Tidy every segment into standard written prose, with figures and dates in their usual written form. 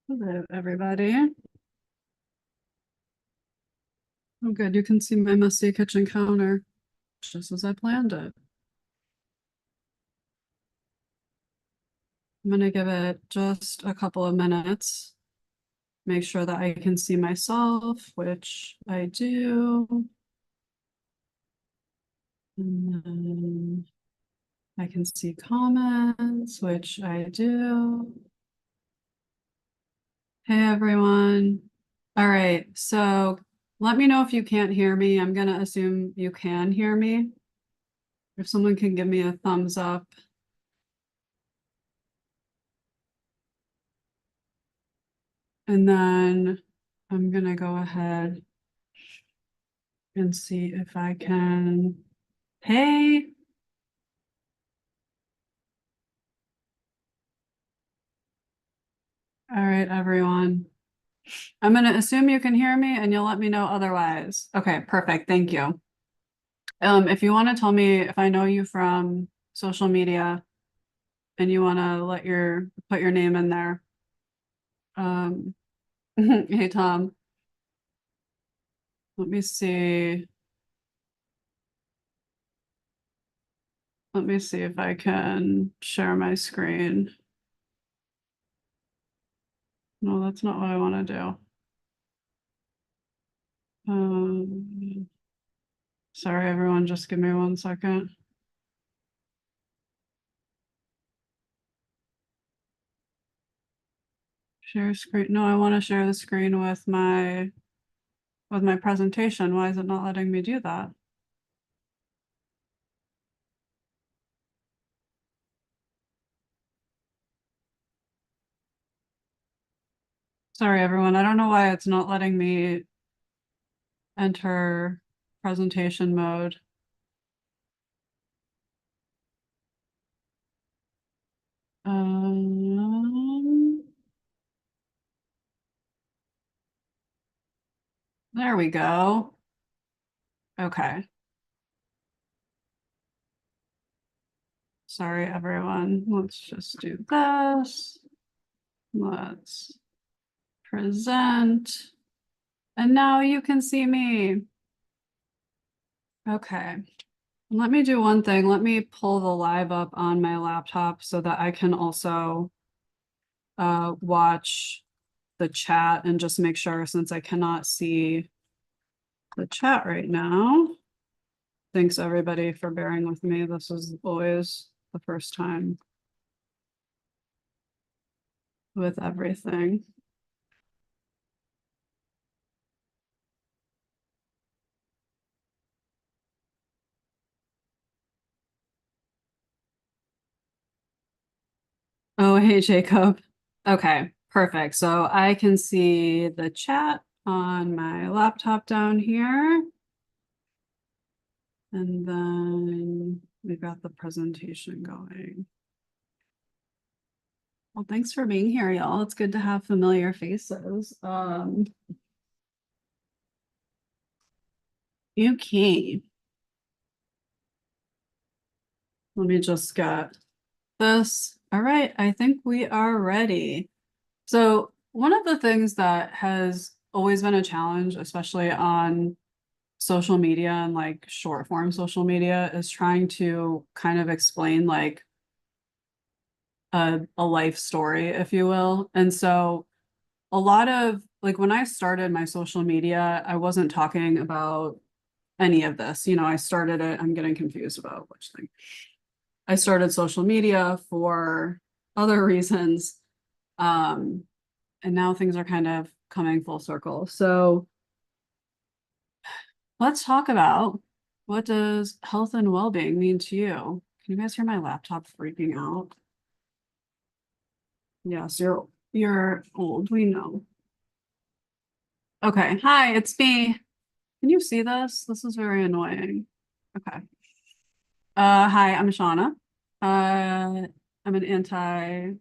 Hello, everybody. Oh, good. You can see my messy kitchen counter, just as I planned it. I'm going to give it just a couple of minutes. Make sure that I can see myself, which I do. And then I can see comments, which I do. Hey, everyone. All right, so let me know if you can't hear me. I'm going to assume you can hear me. If someone can give me a thumbs up. And then I'm gonna go ahead and see if I can. Hey, all right, everyone. I'm gonna assume you can hear me and you'll let me know otherwise. Okay, perfect. Thank you. If you want to tell me if I know you from social media and you want to put your name in there. Um, hey Tom, let me see. Let me see if I can share my screen. No, that's not what I want to do. Sorry, everyone, just give me 1 second. Share screen. No, I want to share the screen with my presentation. Why is it not letting me do that? Sorry, everyone. I don't know why it's not letting me enter presentation mode. There we go. Okay. Sorry, everyone. Let's just do this. Let's present. And now you can see me. Okay. Let me do one thing. Let me pull the live up on my laptop so that I can also watch the chat and just make sure, since I cannot see the chat right now. Thanks everybody for bearing with me. This is always the first time with everything. Oh, hey, Jacob. Okay, perfect. So I can see the chat on my laptop down here. And then we've got the presentation going. Well, thanks for being here, y'all. It's good to have familiar faces. Okay. Let me just get this. All right, I think we are ready. So one of the things that has always been a challenge, especially on social media and like short form social media, is trying to kind of explain like a life story, if you will. And so a lot of like when I started my social media, I wasn't talking about any of this. You know, I started it, I'm getting confused about which thing. I started social media for other reasons. And now things are kind of coming full circle. So let's talk about, what does health and well-being mean to you? Can you guys hear my laptop freaking out? Yes, you're old, we know. Okay, hi, it's me. Can you see this? This is very annoying. Okay. Hi, I'm Shauna. I'm an I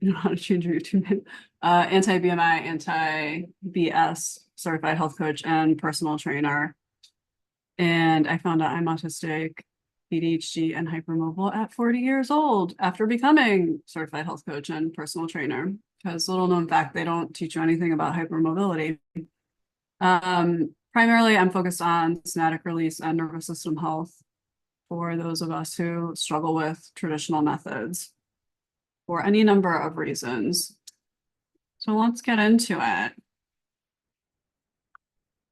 don't know how to change your YouTube name. Anti-BMI, anti-BS certified health coach and personal trainer. And I found out I'm autistic, ADHD, and hypermobile at 40 years old after becoming certified health coach and personal trainer. because little known fact, they don't teach you anything about hypermobility. Primarily, I'm focused on somatic release and nervous system health for those of us who struggle with traditional methods for any number of reasons. So let's get into it.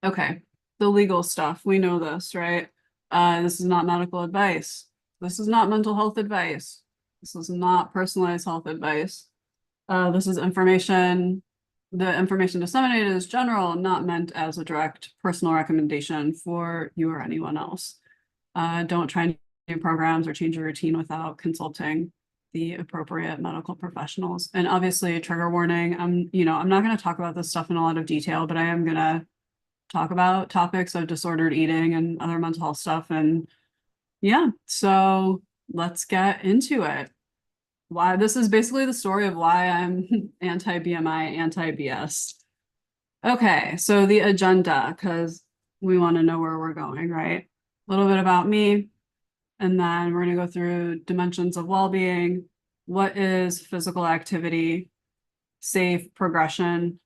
Okay, the legal stuff, we know this, right? This is not medical advice. This is not mental health advice. This is not personalized health advice. This is information. The information disseminated is general, not meant as a direct personal recommendation for you or anyone else. Don't try new programs or change your routine without consulting the appropriate medical professionals. And obviously, trigger warning. I'm not going to talk about this stuff in a lot of detail, but I am going to talk about topics of disordered eating and other mental health stuff. And yeah, so let's get into it. Why this is basically the story of why I'm anti-BMI, anti-BS. Okay, so the agenda, because we want to know where we're going, right? A little bit about me, and then we're going to go through dimensions of well-being. What is physical activity, safe progression,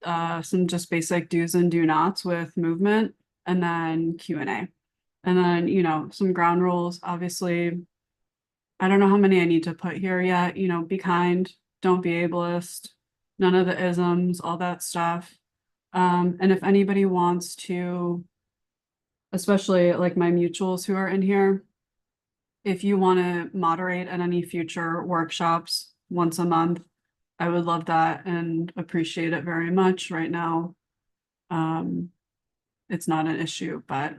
some just basic do's and do nots with movement, and then Q&A. And then, some ground rules, obviously. I don't know how many I need to put here yet. Be kind, don't be ableist, none of the isms, all that stuff. And if anybody wants to, especially like my mutuals who are in here, if you want to moderate at any future workshops once a month, I would love that and appreciate it very much. Right now, it's not an issue, but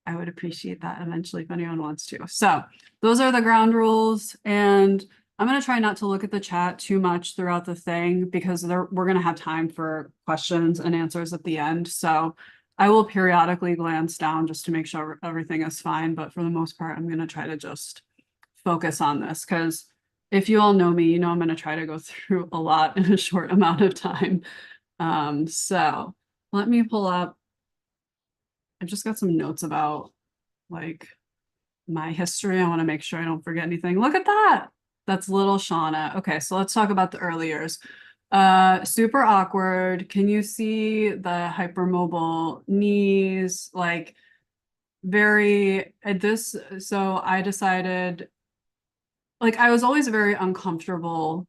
I would appreciate that eventually if anyone wants to. So those are the ground rules. And I'm going to try not to look at the chat too much throughout the thing because we're going to have time for questions and answers at the end. So I will periodically glance down just to make sure everything is fine. But for the most part, I'm going to try to just focus on this because if you all know me, I'm going to try to go through a lot in a short amount of time. So let me pull up. I've just got some notes about like my history. I want to make sure I don't forget anything. Look at that. That's little Shauna. Okay, so let's talk about the early years. Super awkward. Can you see the hypermobile knees? Like very this. So I decided, like I was always very uncomfortable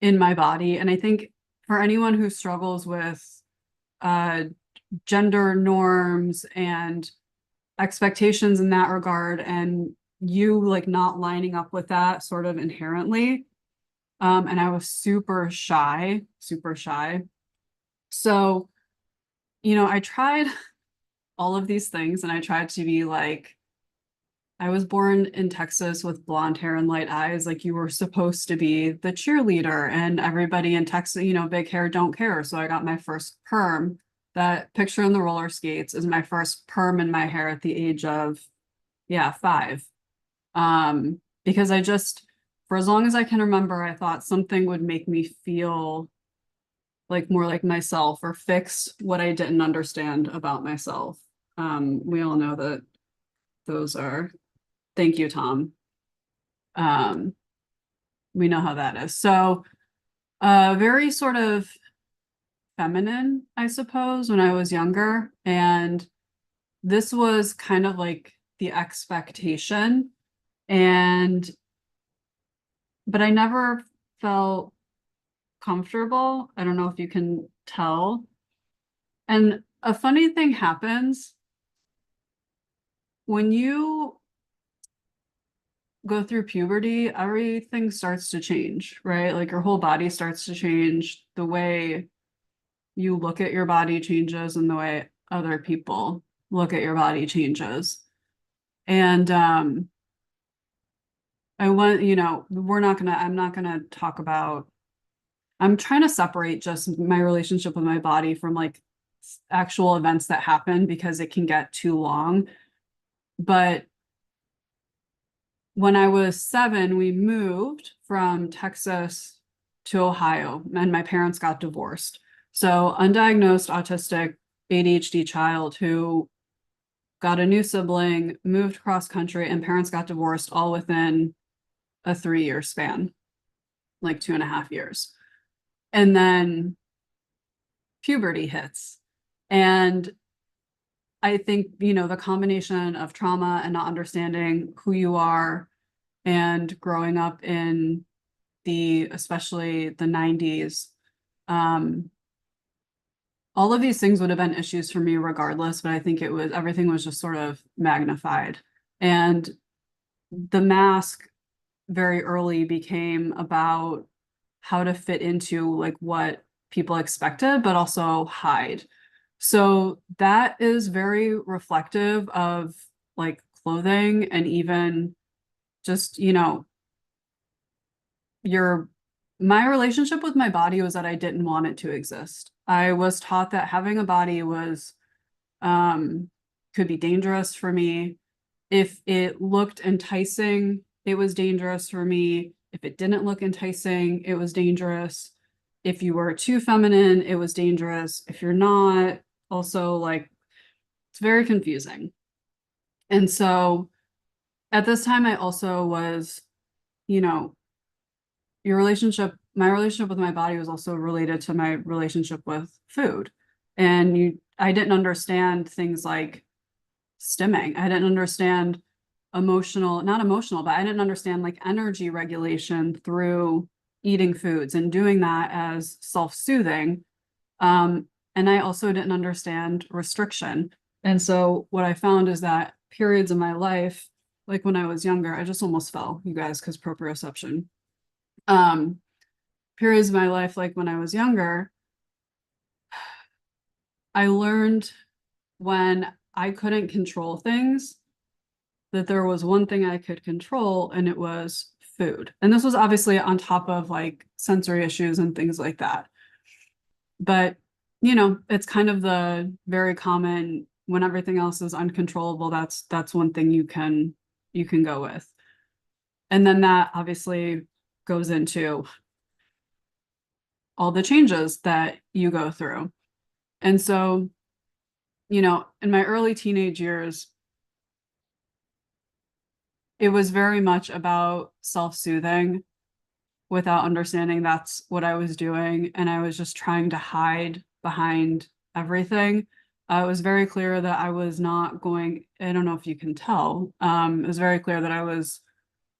in my body. And I think for anyone who struggles with gender norms and expectations in that regard, and you like not lining up with that sort of inherently. And I was super shy. So, I tried all of these things and I tried to be like, I was born in Texas with blonde hair and light eyes. Like you were supposed to be the cheerleader and everybody in Texas, big hair don't care. So I got my first perm. That picture in the roller skates is my first perm in my hair at the age of, 5. Because I just, for as long as I can remember, I thought something would make me feel like more like myself or fix what I didn't understand about myself. We all know that those are, thank you, Tom. We know how that is. So, very sort of feminine, I suppose, when I was younger. And this was kind of like the expectation. But I never felt comfortable. I don't know if you can tell. And a funny thing happens when you go through puberty, everything starts to change, right? Like your whole body starts to change. The way you look at your body changes and the way other people look at your body changes. And I'm not gonna talk about, I'm trying to separate just my relationship with my body from like actual events that happen because it can get too long. But when I was 7, we moved from Texas to Ohio and my parents got divorced. So undiagnosed autistic ADHD child who got a new sibling, moved cross country, and parents got divorced all within a 3-year span. like 2.5 years. And then puberty hits. And I think, the combination of trauma and not understanding who you are and growing up in especially the 90s, all of these things would have been issues for me regardless, but I think everything was just sort of magnified. And the mask very early became about how to fit into like what people expected, but also hide. So that is very reflective of like clothing and even just, your my relationship with my body was that I didn't want it to exist. I was taught that having a body was could be dangerous for me. If it looked enticing, it was dangerous for me. If it didn't look enticing, it was dangerous. If you were too feminine, it was dangerous. If you're not, also like it's very confusing. And so at this time, I also was, you know, my relationship with my body was also related to my relationship with food. And I didn't understand things like stimming. I didn't understand not emotional, but I didn't understand like energy regulation through eating foods and doing that as self-soothing. And I also didn't understand restriction. And so what I found is that periods in my life, like when I was younger, I just almost fell, you guys, because proprioception. Um, Periods of my life, like when I was younger, I learned when I couldn't control things that there was one thing I could control, and it was food. And this was obviously on top of like sensory issues and things like that. But, it's kind of the very common when everything else is uncontrollable, that's one thing you can go with. And then that obviously goes into all the changes that you go through. And so, in my early teenage years, it was very much about self-soothing without understanding that's what I was doing. And I was just trying to hide behind everything. It was very clear that I was not going, I don't know if you can tell, it was very clear that I was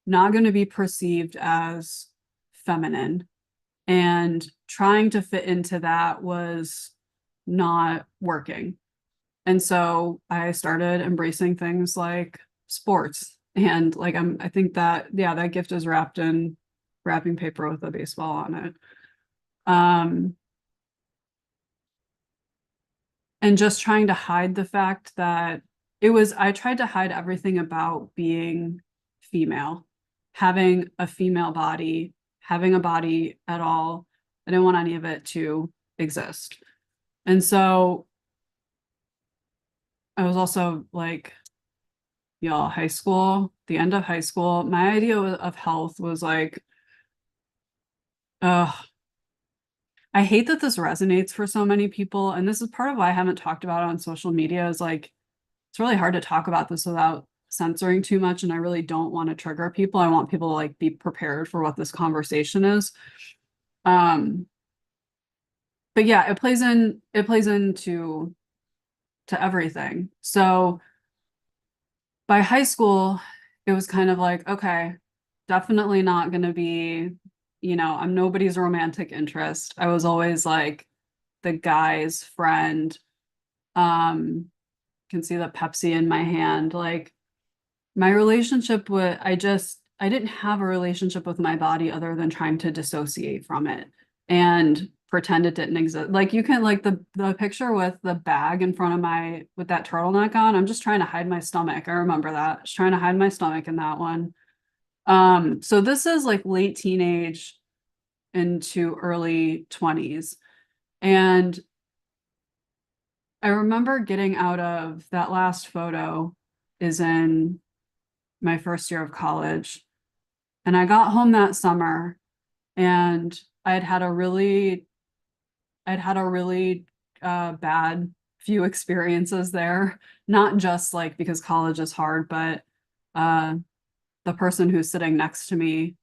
not going to be perceived as feminine. And trying to fit into that was not working. And so I started embracing things like sports. And like I think that, yeah, that gift is wrapped in wrapping paper with a baseball on it. Um, and just trying to hide the fact that I tried to hide everything about being female, having a female body, having a body at all. I didn't want any of it to exist. And so I was also like, y'all, the end of high school, my idea of health was like, I hate that this resonates for so many people. And this is part of why I haven't talked about it on social media is like, it's really hard to talk about this without censoring too much. And I really don't want to trigger people. I want people to like be prepared for what this conversation is. But yeah, it plays into everything. So by high school, it was kind of like, okay, definitely not going to be, I'm nobody's romantic interest. I was always like the guy's friend. Can see the Pepsi in my hand. Like my relationship with, I didn't have a relationship with my body other than trying to dissociate from it and pretend it didn't exist. Like you can like the picture with the bag in front of with that turtleneck on, I'm just trying to hide my stomach. I remember that. Just trying to hide my stomach in that one. So this is like late teenage into early 20s. And I remember getting out of that last photo is in my first year of college. And I got home that summer and I'd had a really bad few experiences there, not just like because college is hard, but uh, the person who's sitting next to me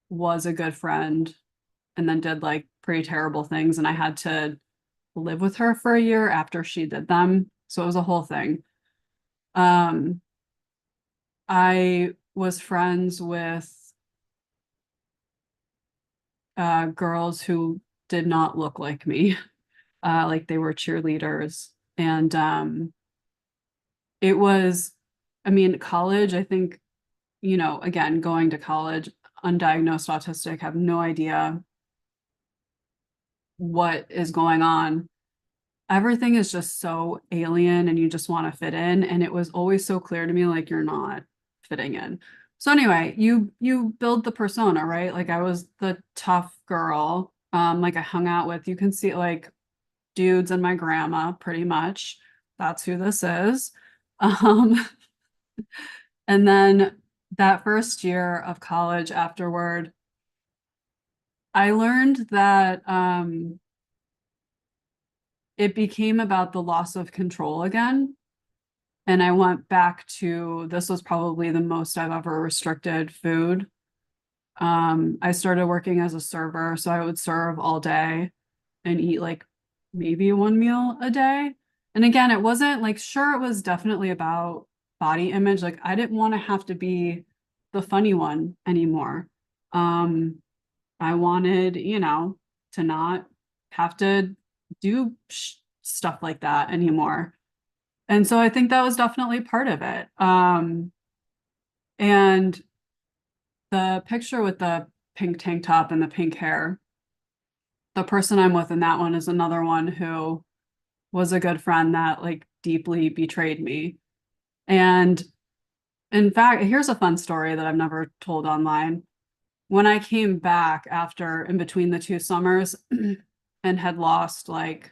was a good friend and then did like pretty terrible things. And I had to live with her for a year after she did them. So it was a whole thing. Um, I was friends with girls who did not look like me, like they were cheerleaders. And it was, I mean, college, I think, again, going to college, undiagnosed autistic, have no idea what is going on. Everything is just so alien and you just want to fit in. And it was always so clear to me, like, you're not fitting in. So anyway, you build the persona, right? Like I was the tough girl. Like I hung out with, you can see like dudes and my grandma pretty much. That's who this is. Um, and then that first year of college afterward, I learned that it became about the loss of control again. And I went back to, this was probably the most I've ever restricted food. I started working as a server, so I would serve all day and eat like maybe one meal a day. And again, it wasn't like, sure, it was definitely about body image. Like I didn't want to have to be the funny one anymore. Um, I wanted, to not have to do stuff like that anymore. And so I think that was definitely part of it. And the picture with the pink tank top and the pink hair, the person I'm with in that one is another one who was a good friend that like deeply betrayed me. And in fact, here's a fun story that I've never told online. When I came back after in between the two summers and had lost like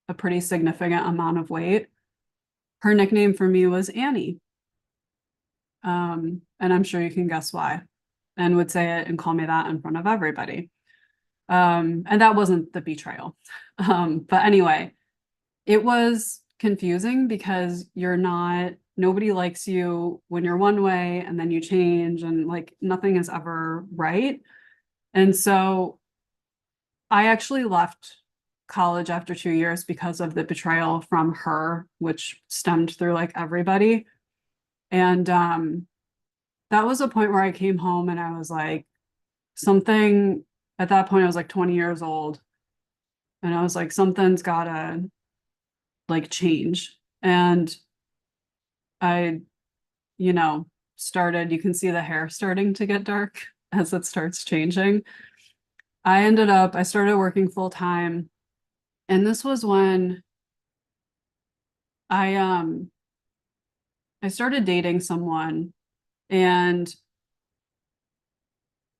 a pretty significant amount of weight, her nickname for me was Annie. And I'm sure you can guess why, and would say it and call me that in front of everybody. And that wasn't the betrayal. But anyway, it was confusing because nobody likes you when you're one way and then you change and like nothing is ever right. And so I actually left college after 2 years because of the betrayal from her, which stemmed through like everybody. And that was a point where I came home and I was like, something at that point, I was like 20 years old. And I was like, something's gotta like change. And I, you know, you can see the hair starting to get dark as it starts changing. I started working full time. And this was when I I started dating someone, and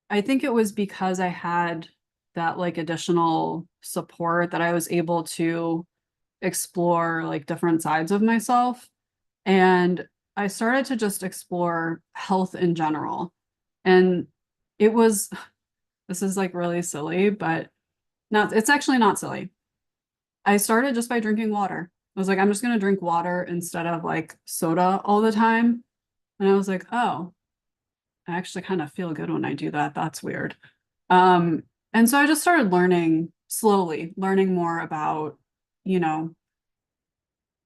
I think it was because I had that like additional support that I was able to explore like different sides of myself. And I started to just explore health in general. And it was, this is like really silly, but it's actually not silly. I started just by drinking water. I was like, I'm just going to drink water instead of like soda all the time. And I was like, oh, I actually kind of feel good when I do that. That's weird. Um, and so I just started slowly learning more about, you know,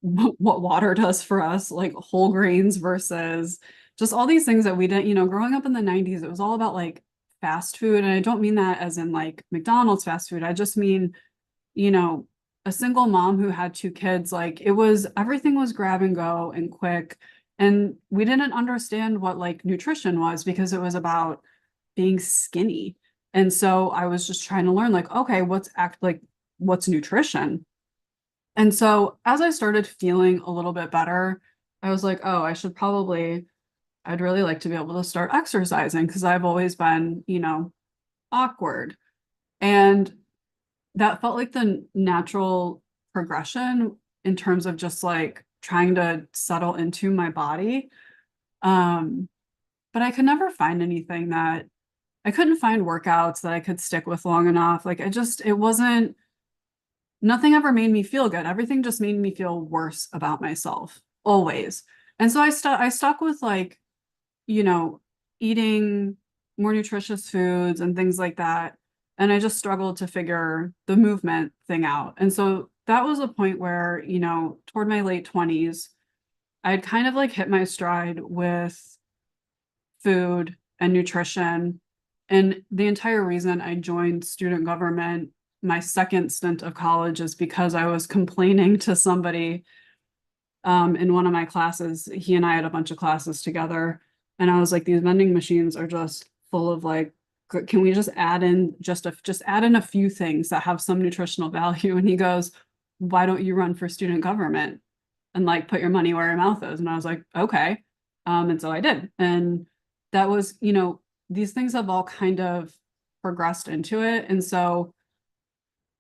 what water does for us, like whole grains versus just all these things that we didn't, growing up in the 90s, it was all about like fast food. And I don't mean that as in like McDonald's fast food. I just mean, you know, a single mom who had two kids, like everything was grab and go and quick. And we didn't understand what like nutrition was because it was about being skinny. And so I was just trying to learn like, okay, what's nutrition? And so as I started feeling a little bit better, I was like, oh, I'd really like to be able to start exercising because I've always been, awkward. And that felt like the natural progression in terms of just like trying to settle into my body. Um, but I could never find anything that I couldn't find workouts that I could stick with long enough. Like it wasn't, nothing ever made me feel good. Everything just made me feel worse about myself, always. And so I stuck with like, you know, eating more nutritious foods and things like that. And I just struggled to figure the movement thing out. And so that was a point where, you know, toward my late 20s, I'd kind of like hit my stride with food and nutrition. And the entire reason I joined student government my second stint of college is because I was complaining to somebody in one of my classes. He and I had a bunch of classes together. And I was like, these vending machines are just full of like, can we just add in just add in a few things that have some nutritional value? And he goes, why don't you run for student government and like put your money where your mouth is? And I was like, okay. And so I did. And that was, you know, these things have all kind of progressed into it. And so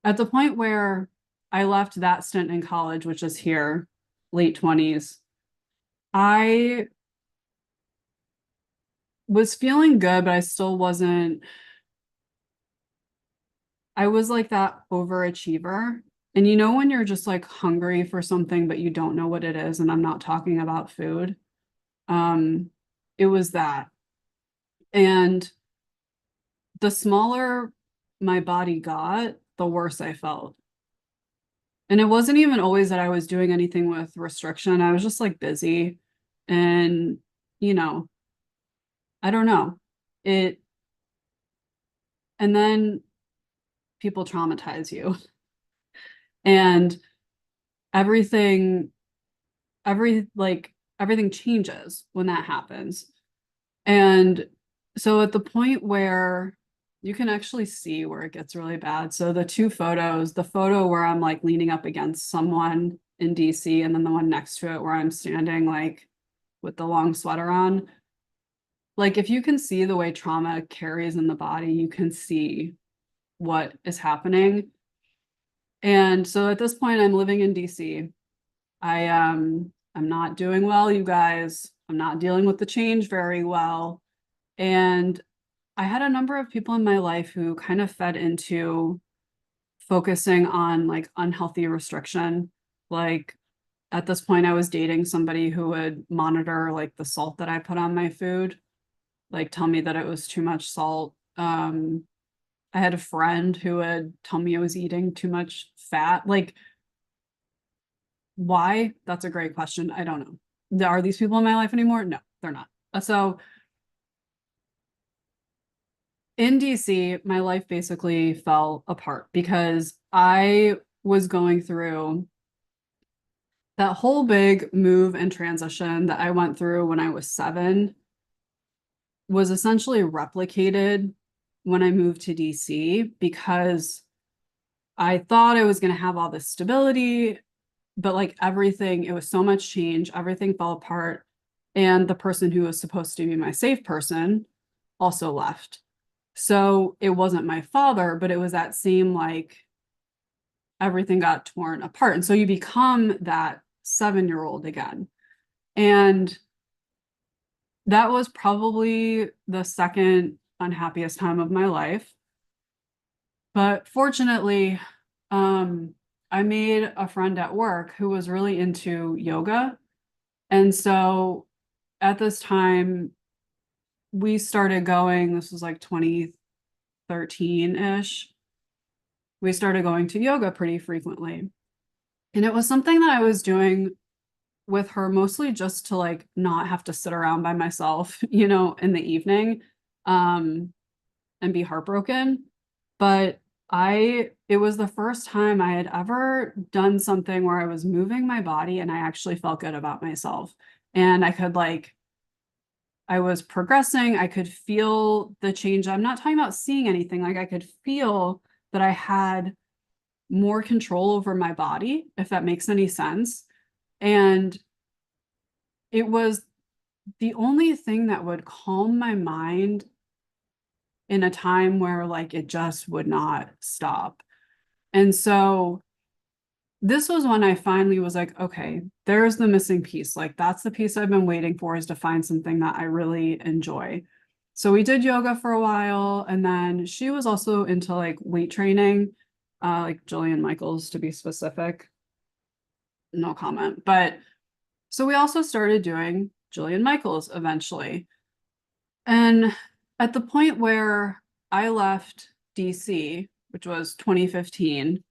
at the point where I left that stint in college, which is here, late 20s, I was feeling good, but I still wasn't, I was like that overachiever. And you know, when you're just like hungry for something, but you don't know what it is, and I'm not talking about food. Um, it was that. And the smaller my body got, the worse I felt. And it wasn't even always that I was doing anything with restriction. I was just like busy. And, you know, I don't know. It, and then people traumatize you. And everything, everything changes when that happens. And so at the point where you can actually see where it gets really bad. So the two photos, the photo where I'm like leaning up against someone in DC, and then the one next to it where I'm standing like with the long sweater on. Like if you can see the way trauma carries in the body, you can see what is happening. And so at this point, I'm living in DC. I'm not doing well, you guys. I'm not dealing with the change very well. And I had a number of people in my life who kind of fed into focusing on like unhealthy restriction. Like at this point, I was dating somebody who would monitor like the salt that I put on my food, like tell me that it was too much salt. I had a friend who would tell me I was eating too much fat. Like, why? That's a great question. I don't know. Are these people in my life anymore? No, they're not. So in DC, my life basically fell apart because I was going through that whole big move and transition that I went through when I was 7 was essentially replicated when I moved to DC because I thought I was going to have all this stability, but like everything, it was so much change, everything fell apart. And the person who was supposed to be my safe person also left. So it wasn't my father, but it was that same like everything got torn apart. And so you become that 7-year-old again. And that was probably the second unhappiest time of my life. But fortunately, I made a friend at work who was really into yoga. And so at this time, we started going, this was like 2013-ish. We started going to yoga pretty frequently. And it was something that I was doing with her mostly just to like not have to sit around by myself, you know, in the evening, and be heartbroken. But it was the first time I had ever done something where I was moving my body and I actually felt good about myself. And I could like, I was progressing. I could feel the change. I'm not talking about seeing anything. Like I could feel that I had more control over my body, if that makes any sense. And it was the only thing that would calm my mind in a time where like it just would not stop. And so this was when I finally was like, okay, there's the missing piece. Like that's the piece I've been waiting for, is to find something that I really enjoy. So we did yoga for a while, and then she was also into like weight training, like Jillian Michaels to be specific. No comment. But so we also started doing Jillian Michaels eventually. And At the point where I left DC, which was 2015,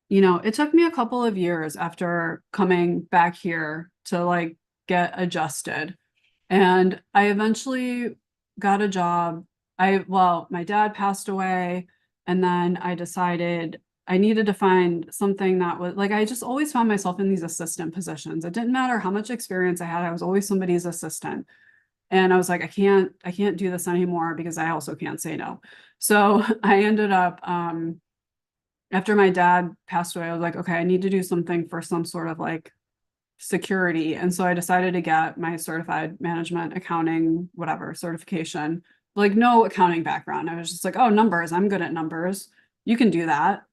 it took me a couple of years after coming back here to like get adjusted. And I eventually got a job. Well, my dad passed away, and then I decided I needed to find something that was like, I just always found myself in these assistant positions. It didn't matter how much experience I had, I was always somebody's assistant. And I was like, I can't do this anymore because I also can't say no. So I ended up, after my dad passed away, I was like, okay, I need to do something for some sort of like security. And so I decided to get my certified management accounting, whatever certification, like no accounting background. I was just like, oh, numbers, I'm good at numbers. You can do that.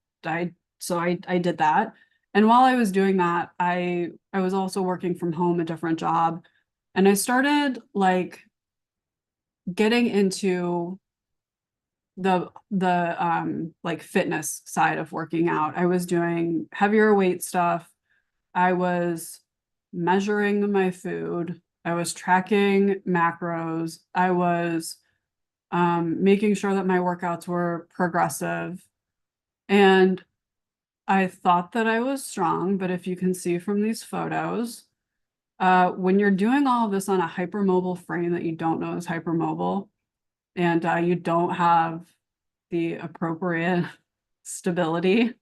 So I did that. And while I was doing that, I was also working from home, a different job. And I started like getting into the like fitness side of working out. I was doing heavier weight stuff. I was measuring my food. I was tracking macros. I was making sure that my workouts were progressive. And I thought that I was strong, but if you can see from these photos, when you're doing all of this on a hypermobile frame that you don't know is hypermobile, and you don't have the appropriate stability,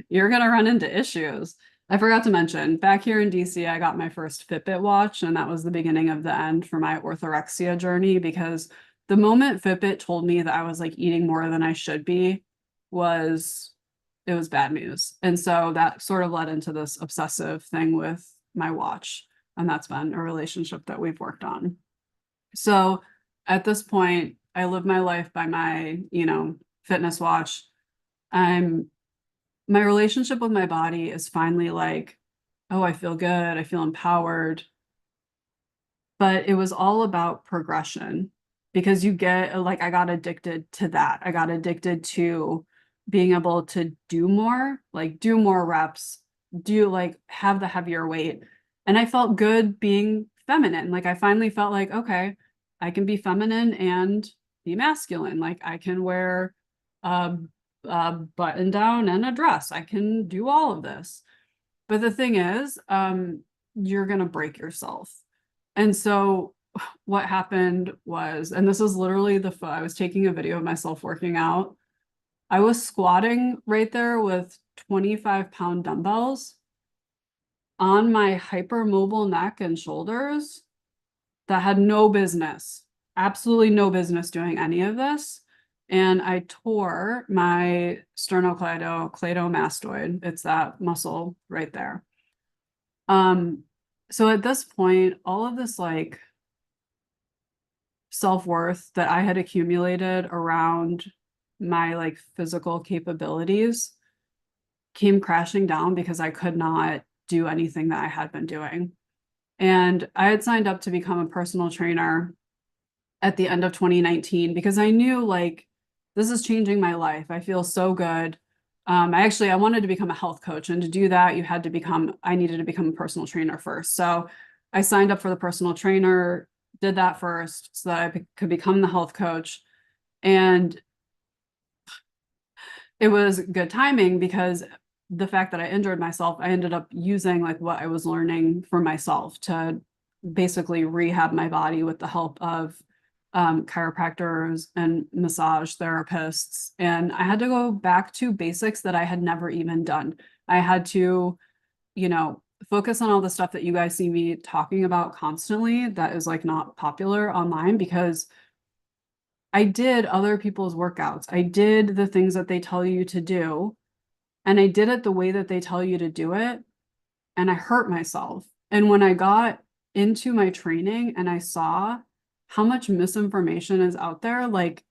you're going to run into issues. I forgot to mention, back here in DC, I got my first Fitbit watch, and that was the beginning of the end for my orthorexia journey because the moment Fitbit told me that I was like eating more than I should be was it was bad news. And so that sort of led into this obsessive thing with my watch. And that's been a relationship that we've worked on. So at this point, I live my life by my, fitness watch. I'm My relationship with my body is finally like, oh, I feel good, I feel empowered. But it was all about progression because you get like, I got addicted to that. I got addicted to being able to do more, like do more reps, do like have the heavier weight. And I felt good being feminine. Like I finally felt like, okay, I can be feminine and be masculine. Like I can wear a, a button down and a dress. I can do all of this. But the thing is, you're gonna break yourself. And so what happened was, and this is literally I was taking a video of myself working out. I was squatting right there with 25-pound dumbbells on my hypermobile neck and shoulders that had no business, absolutely no business doing any of this. And I tore my sternocleidomastoid. It's that muscle right there. So at this point, all of this like self-worth that I had accumulated around my like physical capabilities came crashing down because I could not do anything that I had been doing. And I had signed up to become a personal trainer at the end of 2019 because I knew like this is changing my life. I feel so good. I wanted to become a health coach, and to do that, I needed to become a personal trainer first. So I signed up for the personal trainer, did that first so that I could become the health coach. And it was good timing because the fact that I injured myself, I ended up using like what I was learning for myself to basically rehab my body with the help of chiropractors and massage therapists. And I had to go back to basics that I had never even done. I had to, focus on all the stuff that you guys see me talking about constantly that is like not popular online because I did other people's workouts. I did the things that they tell you to do, and I did it the way that they tell you to do it, and I hurt myself. And when I got into my training and I saw how much misinformation is out there, like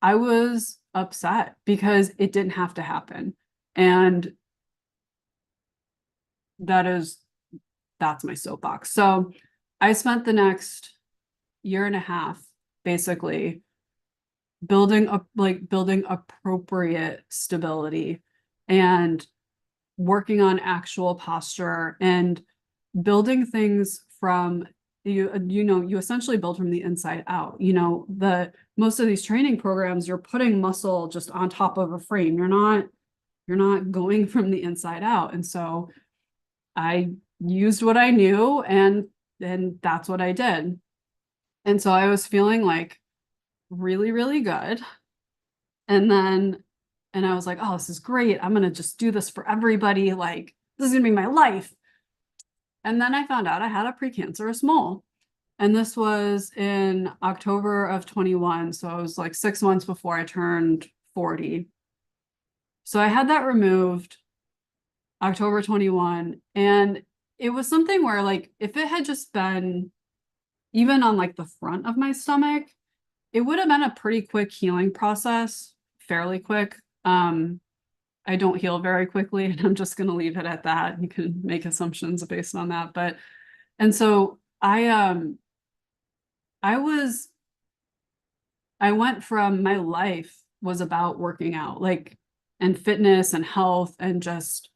I was upset because it didn't have to happen. And that's my soapbox. So I spent the next year and a half basically building appropriate stability and working on actual posture and building things from you essentially build from the inside out. Most of these training programs, you're putting muscle just on top of a frame. You're not going from the inside out. And so I used what I knew, and that's what I did. And so I was feeling like really, really good. And I was like, oh, this is great. I'm going to just do this for everybody. Like, this is going to be my life. And then I found out I had a precancerous mole. And this was in October of 21. So it was like 6 months before I turned 40. So I had that removed October 21. And it was something where, like, if it had just been even on like the front of my stomach, it would have been a pretty quick healing process, fairly quick. I don't heal very quickly, and I'm just going to leave it at that. You can make assumptions based on that. And so I went from, my life was about working out, like, and fitness and health, and just,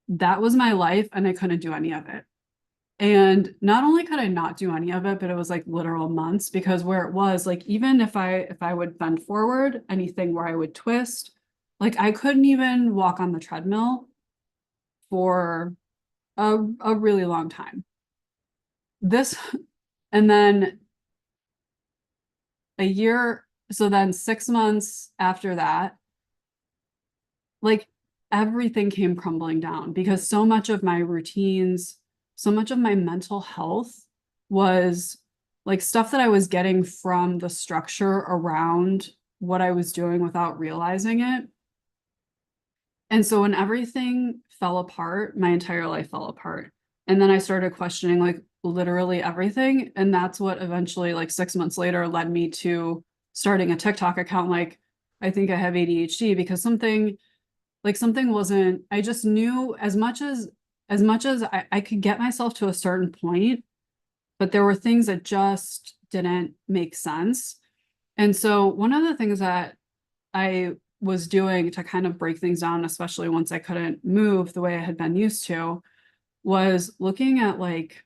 that was my life, and I couldn't do any of it. And not only could I not do any of it, but it was like literal months, because where it was, like, even if I would bend forward, anything where I would twist, like, I couldn't even walk on the treadmill for a really long time. And then so then 6 months after that, like, everything came crumbling down, because so much of my routines, so much of my mental health was like stuff that I was getting from the structure around what I was doing without realizing it. And so when everything fell apart, my entire life fell apart. And then I started questioning, like, literally everything. And that's what eventually, like, 6 months later, led me to starting a TikTok account. Like, I think I have ADHD, because something wasn't, I just knew, as much as I could get myself to a certain point, but there were things that just didn't make sense. And so one of the things that I was doing to kind of break things down, especially once I couldn't move the way I had been used to, was looking at, like,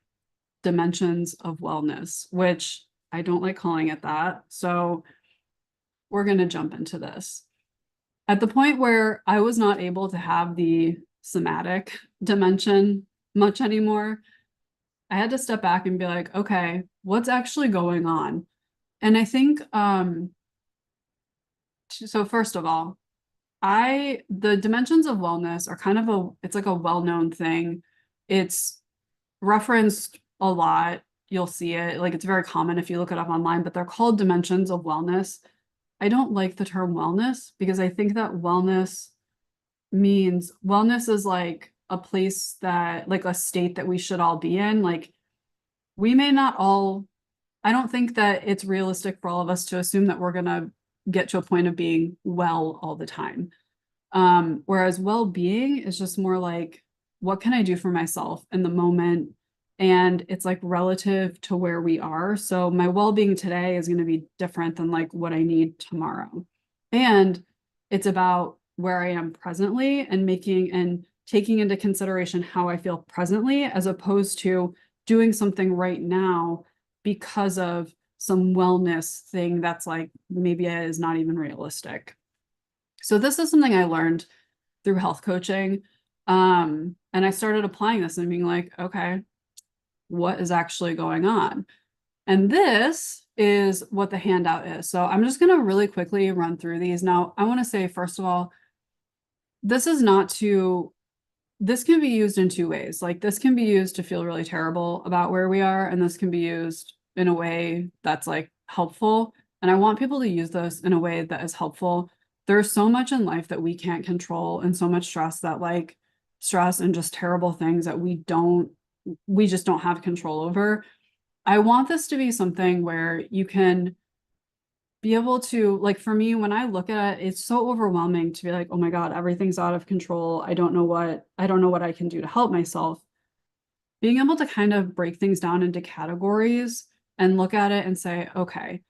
dimensions of wellness, which I don't like calling it that. So we're going to jump into this. At the point where I was not able to have the somatic dimension much anymore, I had to step back and be like, okay, what's actually going on? And I think, so first of all, the dimensions of wellness are kind of it's like a well-known thing. It's referenced a lot. You'll see it, like, it's very common if you look it up online, but they're called dimensions of wellness. I don't like the term wellness, because I think that wellness is like a place that, like, a state that we should all be in. Like, we may not all, I don't think that it's realistic for all of us to assume that we're going to get to a point of being well all the time. Whereas well-being is just more like, what can I do for myself in the moment? And it's like relative to where we are. So my well-being today is going to be different than, like, what I need tomorrow. And it's about where I am presently, and taking into consideration how I feel presently, as opposed to doing something right now because of some wellness thing that's, like, maybe is not even realistic. So this is something I learned through health coaching. And I started applying this and being like, okay, what is actually going on? And this is what the handout is. So I'm just going to really quickly run through these. Now, I want to say, first of all, this can be used in two ways. Like, this can be used to feel really terrible about where we are, and this can be used in a way that's, like, helpful. And I want people to use this in a way that is helpful. There's so much in life that we can't control, and so much stress and just terrible things that we just don't have control over. I want this to be something where you can be able to, like, for me, when I look at it, it's so overwhelming to be like, oh my God, everything's out of control. I don't know what I can do to help myself. Being able to kind of break things down into categories and look at it and say, okay,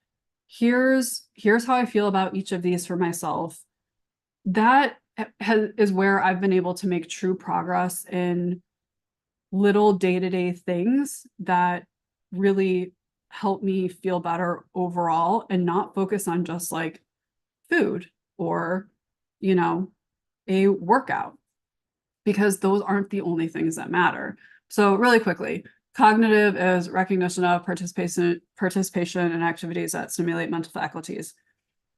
here's how I feel about each of these for myself. That is where I've been able to make true progress in little day-to-day things that really help me feel better overall and not focus on just like food or, you know, a workout, because those aren't the only things that matter. So really quickly, cognitive is recognition of participation in activities that stimulate mental faculties.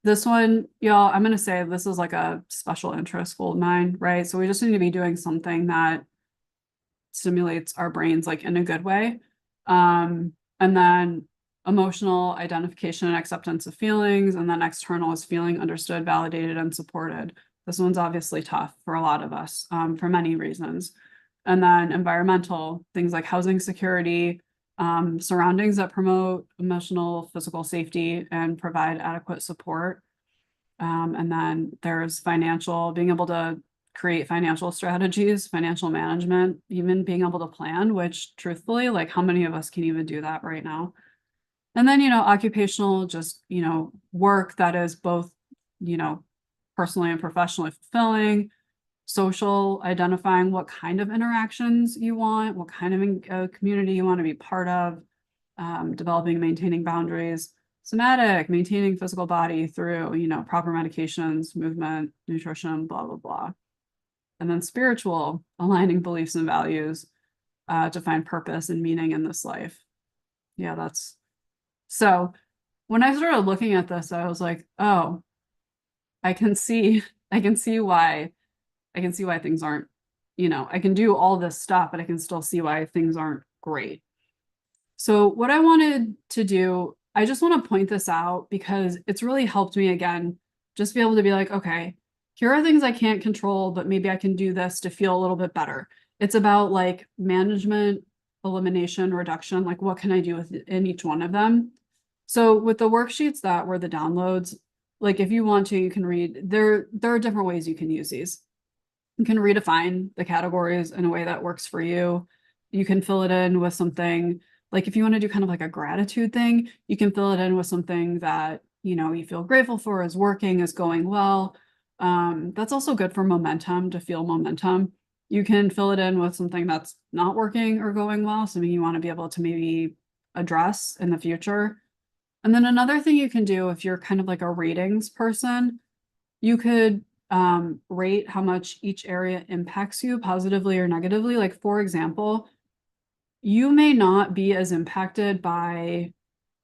This one, y'all, I'm going to say this is like a special interest gold mine, right? So we just need to be doing something that stimulates our brains like in a good way. And then emotional identification and acceptance of feelings. And then external is feeling understood, validated, and supported. This one's obviously tough for a lot of us for many reasons. And then environmental, things like housing security, surroundings that promote emotional, physical safety and provide adequate support. And then there's financial, being able to create financial strategies, financial management, even being able to plan, which truthfully, like how many of us can even do that right now? And then, occupational, just, work that is both, personally and professionally fulfilling, social, identifying what kind of interactions you want, what kind of community you want to be part of, developing and maintaining boundaries, somatic, maintaining physical body through, proper medications, movement, nutrition, blah, blah, blah. And then spiritual, aligning beliefs and values to find purpose and meaning in this life. Yeah, that's so when I started looking at this, I was like, oh, I can see, I can see why, I can see why things aren't, I can do all this stuff, but I can still see why things aren't great. So what I wanted to do, I just want to point this out because it's really helped me again, just be able to be like, okay, here are things I can't control, but maybe I can do this to feel a little bit better. It's about like management, elimination, reduction, like what can I do in each one of them? So with the worksheets that were the downloads, like if you want to, you can read, there are different ways you can use these. You can redefine the categories in a way that works for you. You can fill it in with something, like if you want to do kind of like a gratitude thing, you can fill it in with something that, you feel grateful for, is working, is going well. That's also good for momentum, to feel momentum. You can fill it in with something that's not working or going well, something you want to be able to maybe address in the future. And then another thing you can do if you're kind of like a ratings person, you could rate how much each area impacts you positively or negatively. Like, for example, you may not be as impacted by,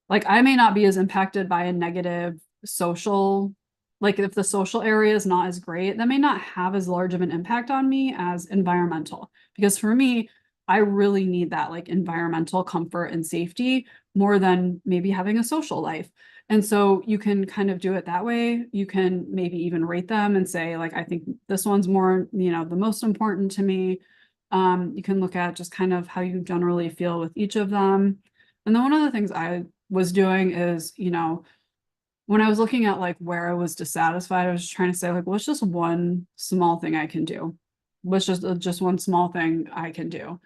like, I may not be as impacted by a negative social, like if the social area is not as great, that may not have as large of an impact on me as environmental. Because for me, I really need that like environmental comfort and safety more than maybe having a social life. And so you can kind of do it that way. You can maybe even rate them and say, like, I think this one's more, the most important to me. You can look at just kind of how you generally feel with each of them. And then one of the things I was doing is, when I was looking at like where I was dissatisfied, I was just trying to say, like, what's just one small thing I can do? What's just one small thing I can do?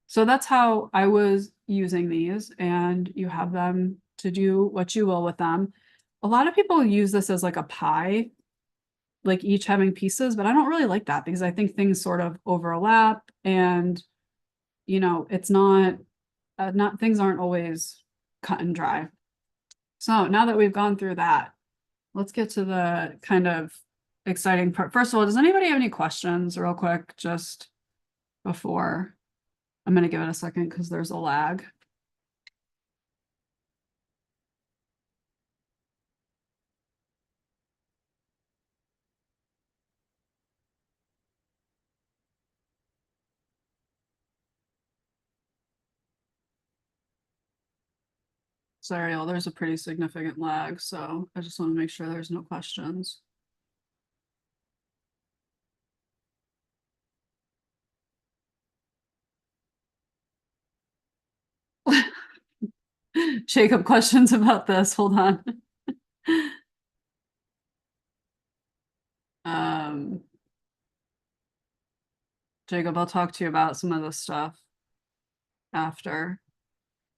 So that's how I was using these, and you have them to do what you will with them. A lot of people use this as like a pie, like each having pieces, but I don't really like that because I think things sort of overlap and, it's not things aren't always cut and dry. So now that we've gone through that, let's get to the kind of exciting part. First of all, does anybody have any questions real quick, just before? I'm going to give it a second because there's a lag. Sorry, y'all, there's a pretty significant lag, so I just want to make sure there's no questions. Jacob, questions about this? Hold on. Um, Jacob, I'll talk to you about some of this stuff after.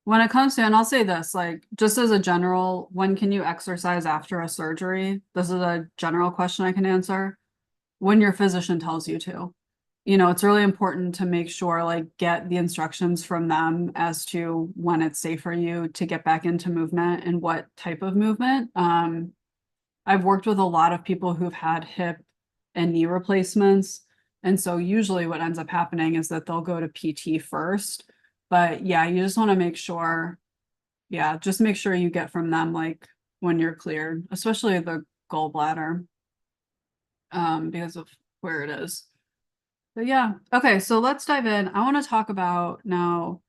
When it comes to, and I'll say this, like, just as a general, when can you exercise after a surgery? This is a general question I can answer. When your physician tells you to. you know, it's really important to make sure, like, get the instructions from them as to when it's safe for you to get back into movement and what type of movement. I've worked with a lot of people who've had hip and knee replacements. And so usually what ends up happening is that they'll go to PT first. But yeah, you just want to make sure, yeah, just make sure you get from them like when you're cleared, especially the gallbladder, because of where it is. But yeah, okay, so let's dive in. I want to talk about now,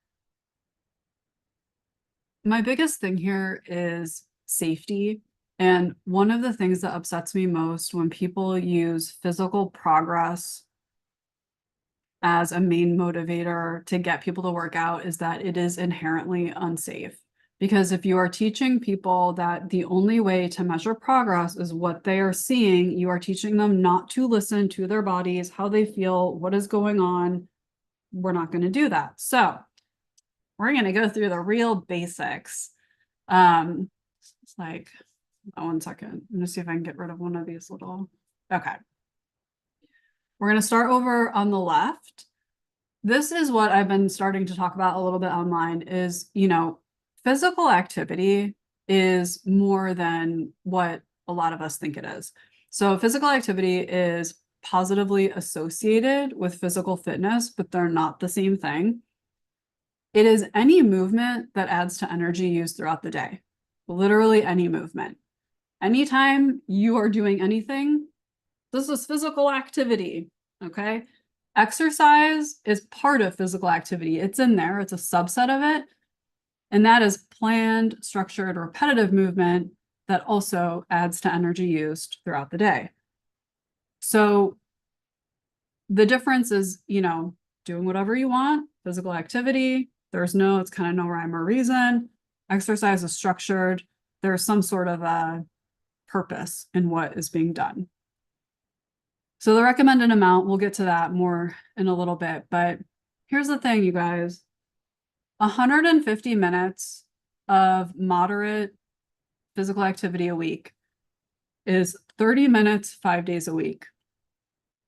my biggest thing here is safety. And one of the things that upsets me most when people use physical progress as a main motivator to get people to work out is that it is inherently unsafe. Because if you are teaching people that the only way to measure progress is what they are seeing, you are teaching them not to listen to their bodies, how they feel, what is going on. We're not going to do that. So we're going to go through the real basics. It's like, oh, 1 second. I'm going to see if I can get rid of one of these little, okay. We're going to start over on the left. This is what I've been starting to talk about a little bit online is, you know, physical activity is more than what a lot of us think it is. So physical activity is positively associated with physical fitness, but they're not the same thing. It is any movement that adds to energy used throughout the day. Literally any movement. Anytime you are doing anything, this is physical activity, okay? Exercise is part of physical activity. It's in there, it's a subset of it. And that is planned, structured, repetitive movement that also adds to energy used throughout the day. So the difference is, you know, doing whatever you want, physical activity, it's kind of no rhyme or reason. Exercise is structured. There's some sort of a purpose in what is being done. So the recommended amount, we'll get to that more in a little bit, but here's the thing, you guys. 150 minutes of moderate physical activity a week is 30 minutes, 5 days a week,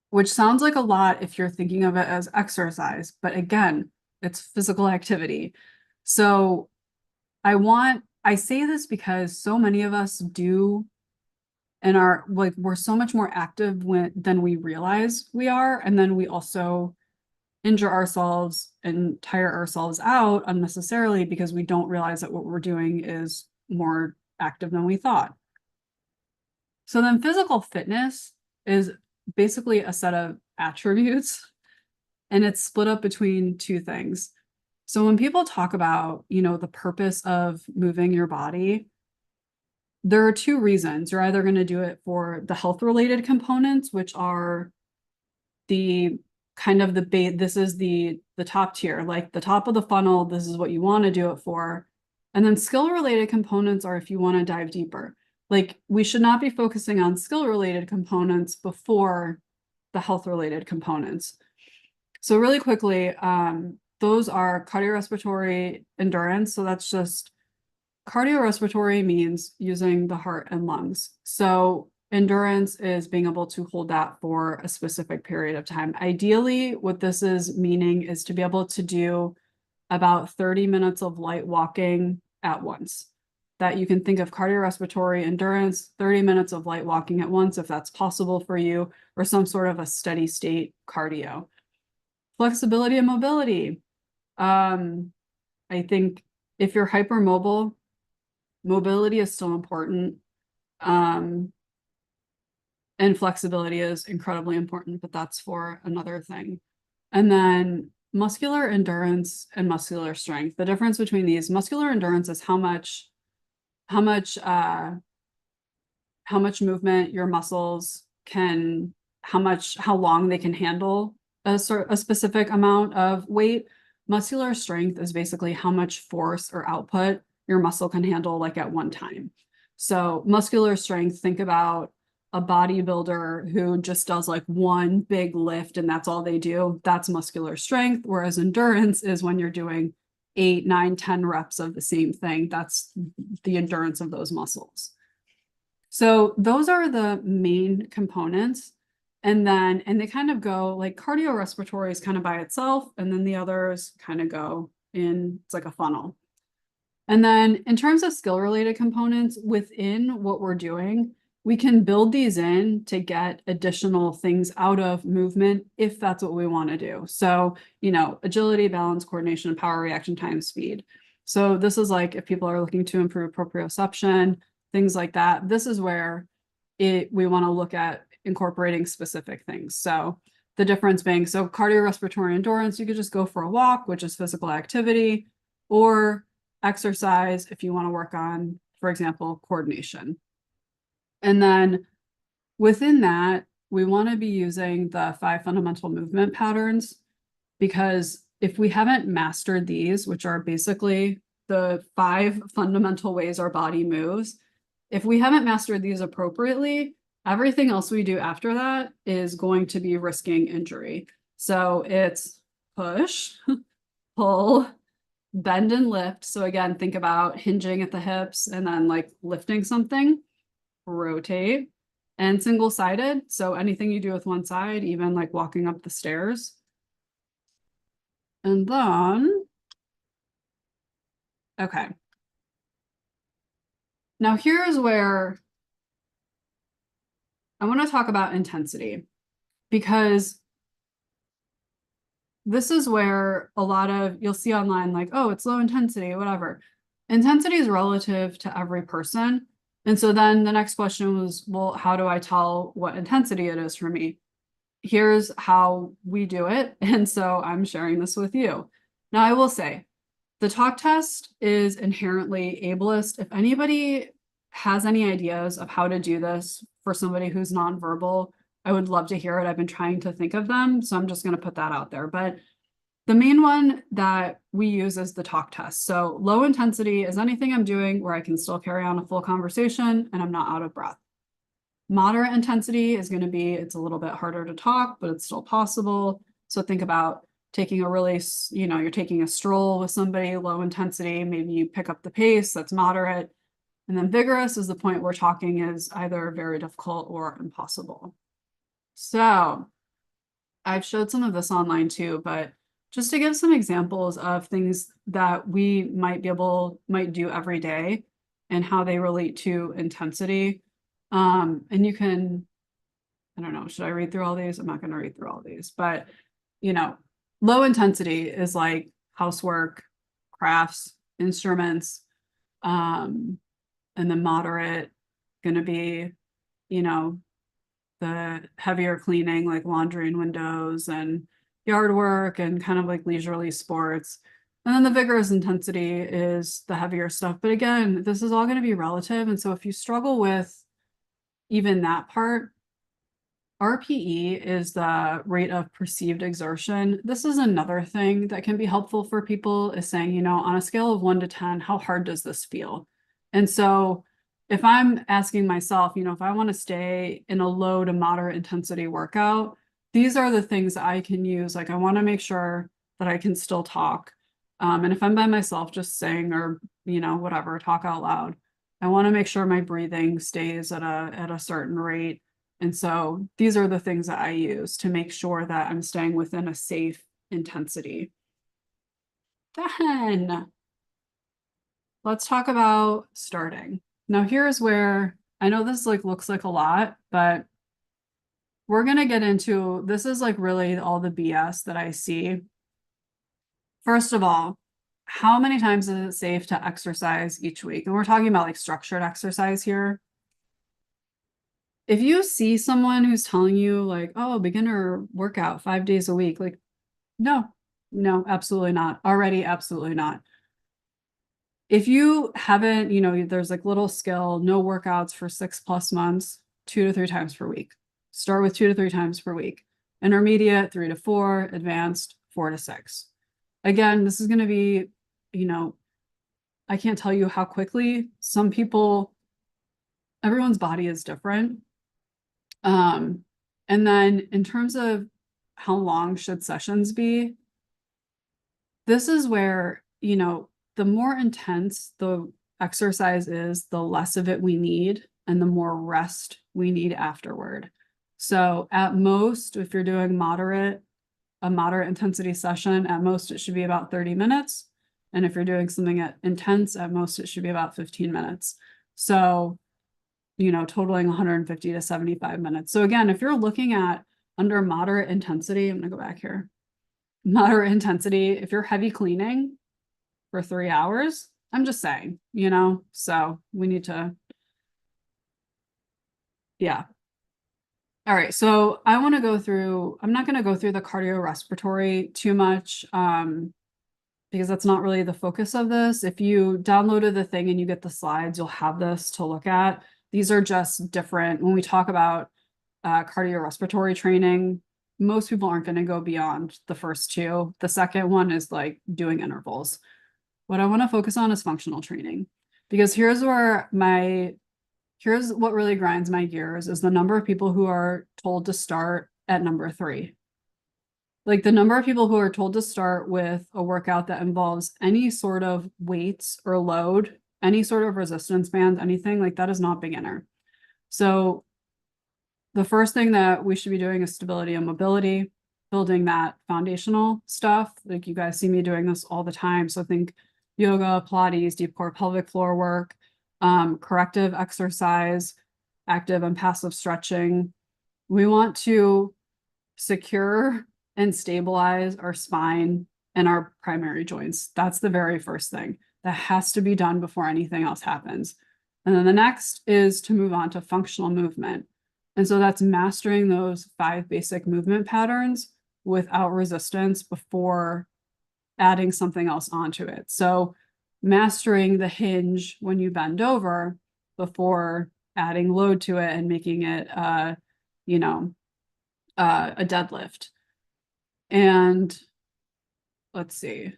which sounds like a lot if you're thinking of it as exercise, but again, it's physical activity. So I say this because so many of us do and are like, we're so much more active than we realize we are. And then we also injure ourselves and tire ourselves out unnecessarily because we don't realize that what we're doing is more active than we thought. So then physical fitness is basically a set of attributes, and it's split up between two things. So when people talk about, you know, the purpose of moving your body, there are two reasons. You're either going to do it for the health-related components, which are the kind of this is the top tier, like the top of the funnel, this is what you want to do it for. And then skill-related components are if you want to dive deeper. Like, we should not be focusing on skill-related components before the health-related components. So really quickly, those are cardiorespiratory endurance. So that's just cardiorespiratory means using the heart and lungs. So endurance is being able to hold that for a specific period of time. Ideally, what this is meaning is to be able to do about 30 minutes of light walking at once. That you can think of cardiorespiratory endurance, 30 minutes of light walking at once, if that's possible for you, or some sort of a steady state cardio. Flexibility and mobility. I think if you're hypermobile, mobility is still important. And flexibility is incredibly important, but that's for another thing. And then muscular endurance and muscular strength. The difference between these, muscular endurance is how much movement your muscles can, how long they can handle a specific amount of weight. Muscular strength is basically how much force or output your muscle can handle like at one time. So muscular strength, think about a bodybuilder who just does like one big lift and that's all they do. That's muscular strength. Whereas endurance is when you're doing 8, 9, 10 reps of the same thing. That's the endurance of those muscles. So those are the main components. And they kind of go like cardiorespiratory is kind of by itself, and then the others kind of go in, it's like a funnel. And then in terms of skill related components within what we're doing, we can build these in to get additional things out of movement if that's what we want to do. So, agility, balance, coordination, power, reaction time, speed. So this is like if people are looking to improve proprioception, things like that, this is where we want to look at incorporating specific things. So the difference being, so cardiorespiratory endurance, you could just go for a walk, which is physical activity, or exercise if you want to work on, for example, coordination. And then within that, we want to be using the 5 fundamental movement patterns, because if we haven't mastered these, which are basically the 5 fundamental ways our body moves, if we haven't mastered these appropriately, everything else we do after that is going to be risking injury. So it's push, pull, bend and lift. So again, think about hinging at the hips and then like lifting something, rotate, and single-sided. So anything you do with one side, even like walking up the stairs. And then, okay. Now here's where I want to talk about intensity, because this is where a lot of, you'll see online like, oh, it's low intensity, whatever. Intensity is relative to every person. And so then the next question was, well, how do I tell what intensity it is for me? Here's how we do it. And so I'm sharing this with you. Now, I will say the talk test is inherently ableist. If anybody has any ideas of how to do this for somebody who's nonverbal, I would love to hear it. I've been trying to think of them, so I'm just going to put that out there. But the main one that we use is the talk test. So low intensity is anything I'm doing where I can still carry on a full conversation and I'm not out of breath. Moderate intensity is going to be, it's a little bit harder to talk, but it's still possible. So think about taking a really, you're taking a stroll with somebody, low intensity, maybe you pick up the pace, that's moderate. And then vigorous is the point where talking is either very difficult or impossible. So I've showed some of this online too, but just to give some examples of things that we might do every day and how they relate to intensity. And you can, I don't know, should I read through all these? I'm not going to read through all these, but low intensity is like housework, crafts, instruments, and then moderate going to be, the heavier cleaning, like laundry and windows and yard work and kind of like leisurely sports. And then the vigorous intensity is the heavier stuff. But again, this is all going to be relative. And so if you struggle with even that part, RPE is the rate of perceived exertion. This is another thing that can be helpful for people, is saying, on a scale of 1 to 10, how hard does this feel? And so if I'm asking myself, if I want to stay in a low to moderate intensity workout, these are the things that I can use. Like I want to make sure that I can still talk. And if I'm by myself, just sing or, whatever, talk out loud. I want to make sure my breathing stays at a certain rate. And so these are the things that I use to make sure that I'm staying within a safe intensity. Then let's talk about starting. Now here's where, I know this looks like a lot, but we're going to get into, this is like really all the BS that I see. First of all, how many times is it safe to exercise each week? And we're talking about like structured exercise here. If you see someone who's telling you like, oh, beginner workout 5 days a week, like, no, absolutely not. Already, absolutely not. If you haven't, there's like little skill, no workouts for 6+ months, 2 to 3 times per week. Start with 2 to 3 times per week. Intermediate, 3 to 4, advanced, 4 to 6. Again, this is going to be, I can't tell you how quickly some people, everyone's body is different. And then in terms of how long should sessions be, this is where, the more intense the exercise is, the less of it we need and the more rest we need afterward. So at most, if you're doing a moderate intensity session, at most it should be about 30 minutes. And if you're doing something intense, at most it should be about 15 minutes. So, totaling 150 to 75 minutes. So again, if you're looking at under moderate intensity, I'm gonna go back here. Moderate intensity, if you're heavy cleaning for 3 hours, I'm just saying, so we need to, yeah. All right, so I want to go through, I'm not going to go through the cardiorespiratory too much, because that's not really the focus of this. If you downloaded the thing and you get the slides, you'll have this to look at. These are just different. When we talk about cardiorespiratory training, most people aren't going to go beyond the first two. The second one is like doing intervals. What I want to focus on is functional training, because here's what really grinds my gears is the number of people who are told to start at number 3. Like the number of people who are told to start with a workout that involves any sort of weights or load, any sort of resistance bands, anything like that is not beginner. So the first thing that we should be doing is stability and mobility, building that foundational stuff. Like you guys see me doing this all the time. So think yoga, Pilates, deep core pelvic floor work, corrective exercise, active and passive stretching. We want to secure and stabilize our spine and our primary joints. That's the very first thing that has to be done before anything else happens. And then the next is to move on to functional movement. And so that's mastering those 5 basic movement patterns without resistance before adding something else onto it. So mastering the hinge when you bend over before adding load to it and making it, a deadlift. And let's see.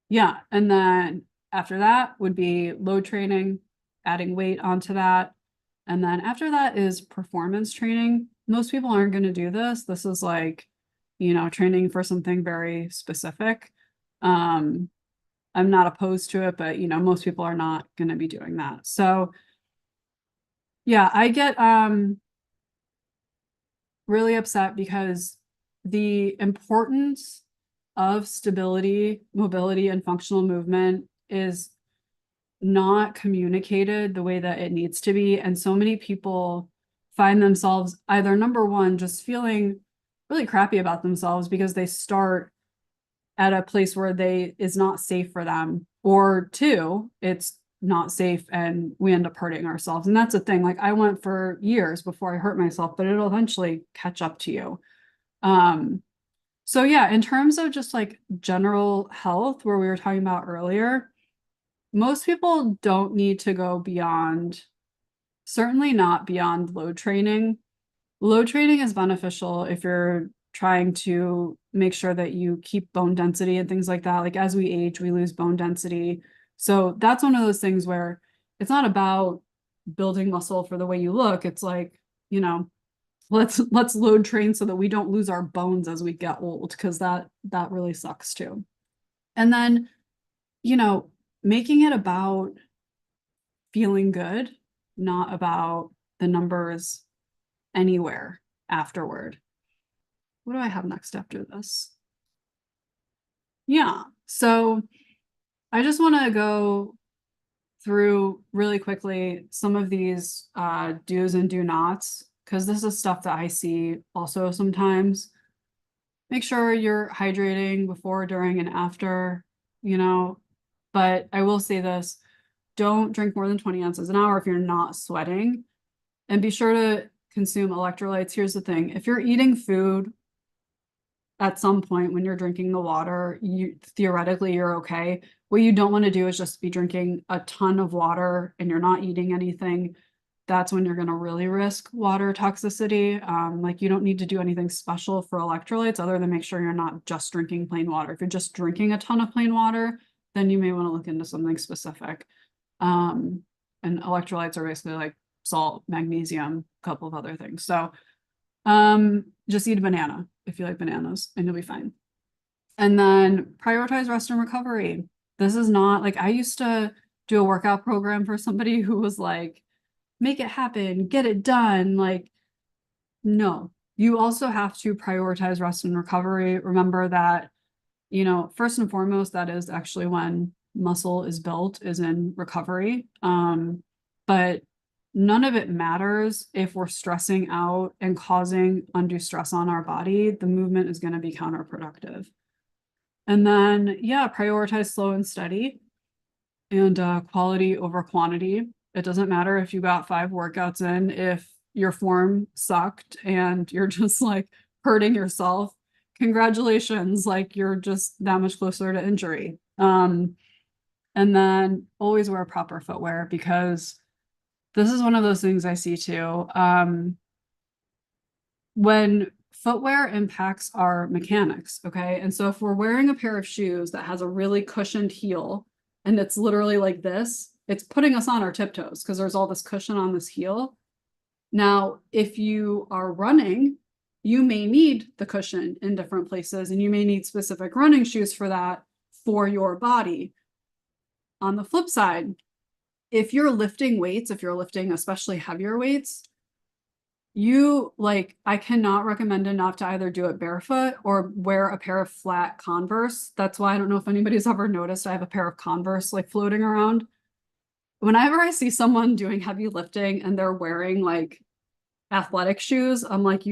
Yeah. And then after that would be load training, adding weight onto that. And then after that is performance training. Most people aren't going to do this. This is like, training for something very specific. I'm not opposed to it, but most people are not going to be doing that. So yeah, I get really upset because the importance of stability, mobility, and functional movement is not communicated the way that it needs to be. And so many people find themselves either number one, just feeling really crappy about themselves because they start at a place where is not safe for them, or 2, it's not safe and we end up hurting ourselves. And that's the thing. Like I went for years before I hurt myself, but it'll eventually catch up to you. So yeah, in terms of just like general health, where we were talking about earlier, most people don't need to go beyond, certainly not beyond load training. Load training is beneficial if you're trying to make sure that you keep bone density and things like that. Like as we age, we lose bone density. So that's one of those things where it's not about building muscle for the way you look. It's like, let's load train so that we don't lose our bones as we get old, because that really sucks too. And then, making it about feeling good, not about the numbers anywhere afterward. What do I have next after this? Yeah, so I just want to go through really quickly some of these do's and do nots, because this is stuff that I see also sometimes. Make sure you're hydrating before, during, and after, but I will say this, don't drink more than 20 ounces an hour if you're not sweating, and be sure to consume electrolytes. Here's the thing, if you're eating food at some point when you're drinking the water, theoretically you're okay. What you don't want to do is just be drinking a ton of water and you're not eating anything. That's when you're going to really risk water toxicity. Like you don't need to do anything special for electrolytes other than make sure you're not just drinking plain water. If you're just drinking a ton of plain water, then you may want to look into something specific. And electrolytes are basically like salt, magnesium, a couple of other things. So just eat a banana if you like bananas and you'll be fine. And then prioritize rest and recovery. This is not like, I used to do a workout program for somebody who was like, make it happen, get it done. Like No, you also have to prioritize rest and recovery. Remember that, first and foremost, that is actually when muscle is built, is in recovery. But none of it matters if we're stressing out and causing undue stress on our body. The movement is going to be counterproductive. And then, yeah, prioritize slow and steady and quality over quantity. It doesn't matter if you got 5 workouts in, if your form sucked and you're just like hurting yourself. Congratulations, like you're just that much closer to injury. And then always wear proper footwear, because this is one of those things I see too. When footwear impacts our mechanics, okay? And so if we're wearing a pair of shoes that has a really cushioned heel and it's literally like this, it's putting us on our tiptoes because there's all this cushion on this heel. Now, if you are running, you may need the cushion in different places, and you may need specific running shoes for that for your body. On the flip side, if you're lifting weights, if you're lifting especially heavier weights, I cannot recommend enough to either do it barefoot or wear a pair of flat Converse. That's why I don't know if anybody's ever noticed I have a pair of Converse like floating around. Whenever I see someone doing heavy lifting and they're wearing like athletic shoes, I'm like,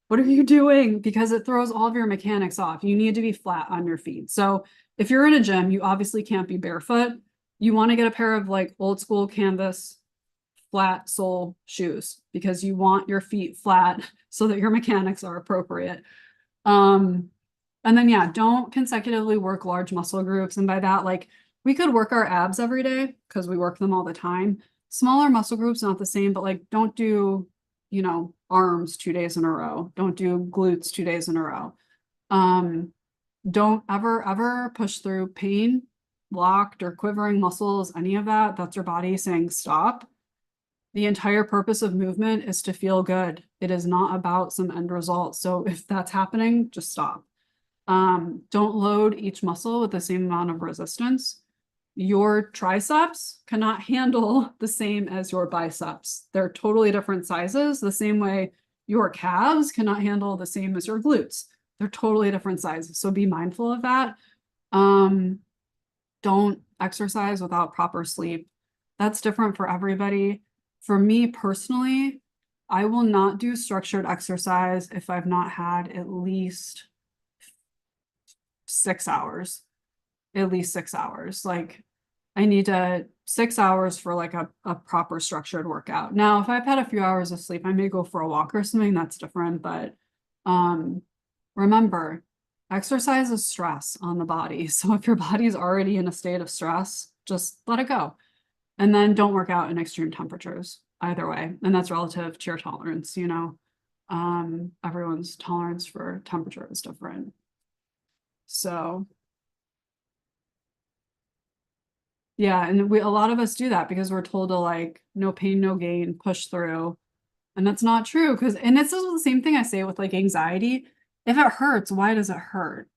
what are you doing? Because it throws all of your mechanics off. You need to be flat on your feet. So if you're in a gym, you obviously can't be barefoot. You want to get a pair of like old school canvas flat sole shoes, because you want your feet flat so that your mechanics are appropriate. And then, yeah, don't consecutively work large muscle groups. And by that, like, we could work our abs every day because we work them all the time. Smaller muscle groups, not the same, but like, don't do, arms 2 days in a row. Don't do glutes 2 days in a row. Don't ever push through pain, locked or quivering muscles, any of that. That's your body saying stop. The entire purpose of movement is to feel good. It is not about some end result. So if that's happening, just stop. Don't load each muscle with the same amount of resistance. Your triceps cannot handle the same as your biceps. They're totally different sizes, the same way your calves cannot handle the same as your glutes. They're totally different sizes. So be mindful of that. Don't exercise without proper sleep. That's different for everybody. For me personally, I will not do structured exercise if I've not had at least 6 hours. At least 6 hours. Like, I need 6 hours for like a proper structured workout. Now, if I've had a few hours of sleep, I may go for a walk or something. That's different. But remember, exercise is stress on the body. So if your body's already in a state of stress, just let it go. And then don't work out in extreme temperatures either way. And that's relative to your tolerance, everyone's tolerance for temperature is different. So yeah, and a lot of us do that because we're told to like, no pain, no gain, push through. And that's not true, and this is the same thing I say with like anxiety. If it hurts, why does it hurt?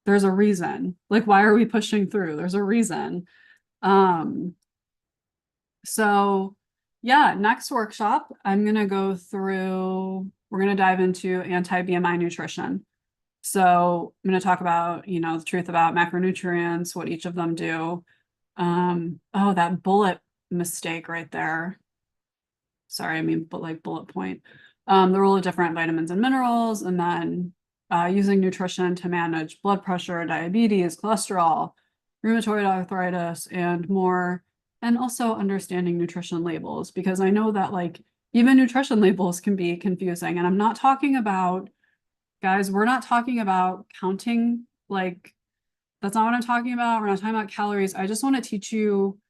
There's a reason. Like, why are we pushing through? There's a reason. So yeah, next workshop, we're gonna dive into anti-BMI nutrition. So I'm gonna talk about, the truth about macronutrients, what each of them do. Oh, that bullet mistake right there. Sorry, I mean, but like bullet point. The role of different vitamins and minerals, and then using nutrition to manage blood pressure, diabetes, cholesterol, rheumatoid arthritis, and more. And also understanding nutrition labels, because I know that like even nutrition labels can be confusing. And I'm not talking about, guys, we're not talking about counting, like, that's not what I'm talking about. We're not talking about calories. I just want to teach you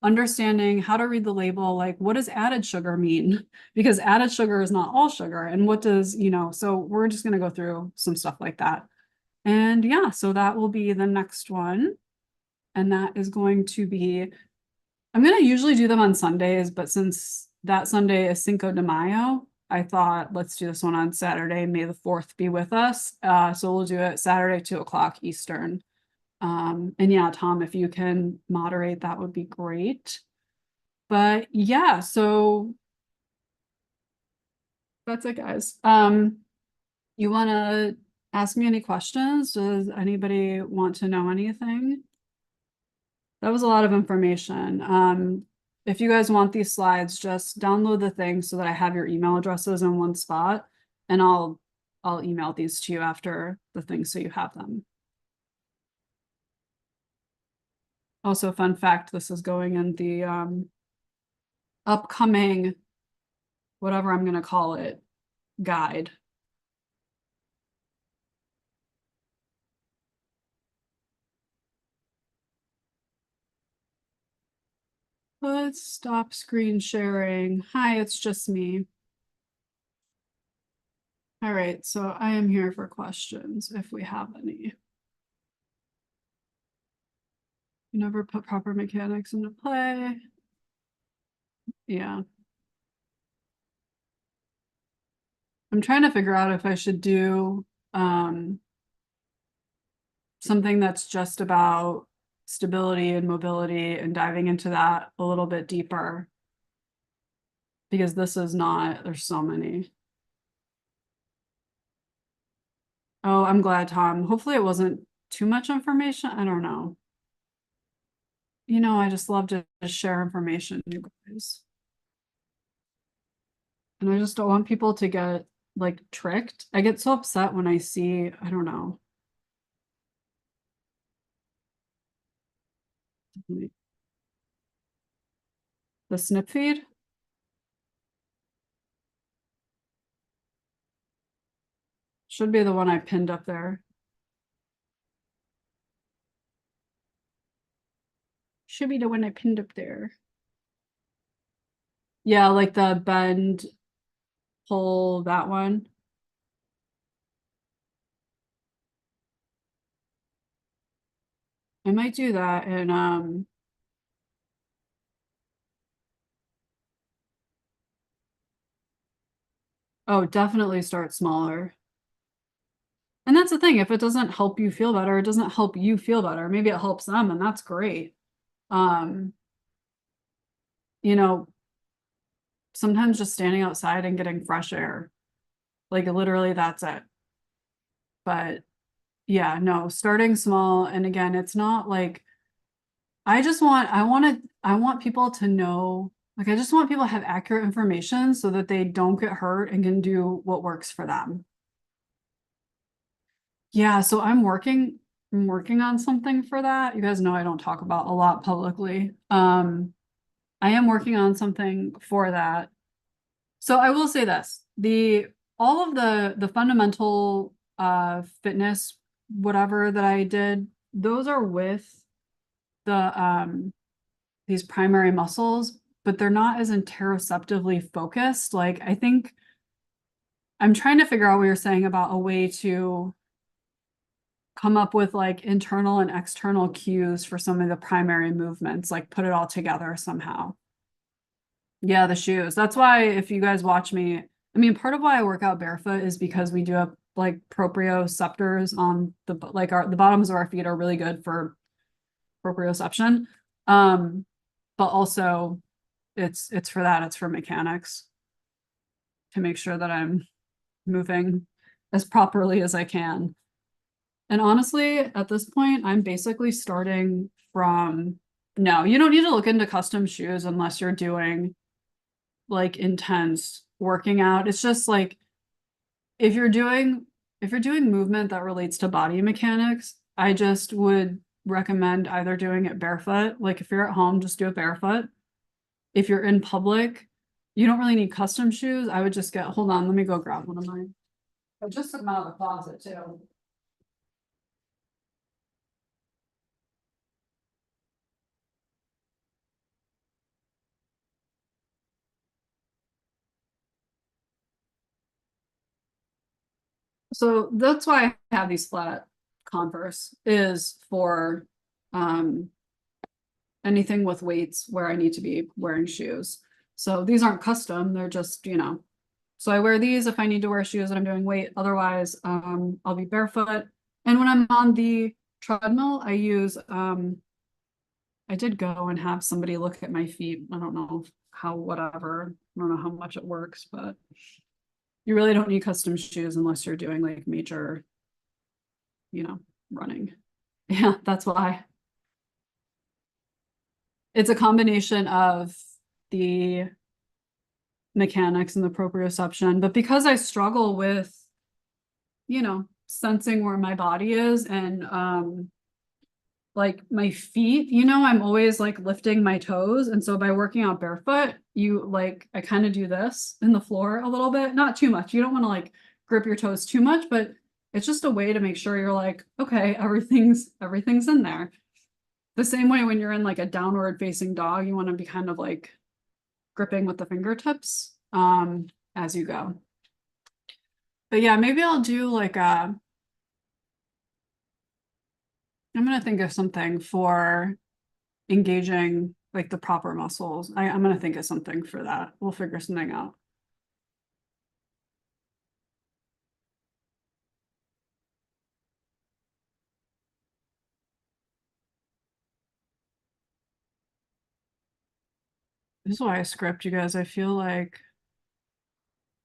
understanding how to read the label, like what does added sugar mean? Because added sugar is not all sugar. And what does, so we're just going to go through some stuff like that. And yeah, so that will be the next one. And that is going to be, I'm going to usually do them on Sundays, but since that Sunday is Cinco de Mayo, I thought let's do this one on Saturday. May the 4th be with us. So we'll do it Saturday, 2:00 Eastern. And yeah, Tom, if you can moderate, that would be great. But yeah, so That's it, guys. You want to ask me any questions? Does anybody want to know anything? That was a lot of information. If you guys want these slides, just download the thing so that I have your email addresses in one spot, and I'll email these to you after the thing so you have them. Also, fun fact, this is going in the upcoming, whatever I'm going to call it, guide. Let's stop screen sharing. Hi, it's just me. All right, so I am here for questions if we have any. You never put proper mechanics into play. Yeah. I'm trying to figure out if I should do something that's just about stability and mobility and diving into that a little bit deeper. Because this is not, there's so many. Oh, I'm glad, Tom. Hopefully it wasn't too much information. I don't know. You know, I just love to share information, you guys. And I just don't want people to get like tricked. I get so upset when I see, I don't know. The snip feed should be the one I pinned up there. Should be the one I pinned up there. Yeah, like the bend, pull, that one. I might do that and oh, definitely start smaller. And that's the thing, if it doesn't help you feel better, it doesn't help you feel better. Maybe it helps them and that's great. Um, you know, sometimes just standing outside and getting fresh air, like literally that's it. But yeah, no, starting small. And again, it's not like, I want people to know, like, I just want people to have accurate information so that they don't get hurt and can do what works for them. Yeah, so I'm working on something for that. You guys know I don't talk about a lot publicly. I am working on something for that. So I will say this, all of the fundamental fitness, whatever that I did, those are with these primary muscles, but they're not as interoceptively focused. Like I think I'm trying to figure out what you're saying about a way to come up with like internal and external cues for some of the primary movements, like put it all together somehow. Yeah, the shoes. That's why if you guys watch me, I mean, part of why I work out barefoot is because we do have like proprioceptors on the bottoms of our feet are really good for proprioception. But also it's for that, it's for mechanics to make sure that I'm moving as properly as I can. And honestly, at this point, I'm basically starting from, no, you don't need to look into custom shoes unless you're doing like intense working out. It's just like if you're doing movement that relates to body mechanics, I just would recommend either doing it barefoot. Like if you're at home, just do it barefoot. If you're in public, you don't really need custom shoes. I would just get, hold on, let me go grab one of mine. I just took them out of the closet too. So that's why I have these flat Converse is for anything with weights where I need to be wearing shoes. So these aren't custom, they're just, you know. So I wear these if I need to wear shoes and I'm doing weight. Otherwise, I'll be barefoot. And when I'm on the treadmill, I did go and have somebody look at my feet. I don't know how, whatever. I don't know how much it works, but You really don't need custom shoes unless you're doing like major, running. Yeah, that's why. It's a combination of the mechanics and the proprioception, but because I struggle with, sensing where my body is and like my feet, I'm always like lifting my toes. And so by working out barefoot, I kind of do this in the floor a little bit, not too much. You don't want to like grip your toes too much, but it's just a way to make sure you're like, okay, everything's in there. The same way when you're in like a downward facing dog, you want to be kind of like gripping with the fingertips as you go. But yeah, maybe I'll do like I'm gonna think of something for engaging like the proper muscles. I'm gonna think of something for that. We'll figure something out. This is why I script, you guys. I feel like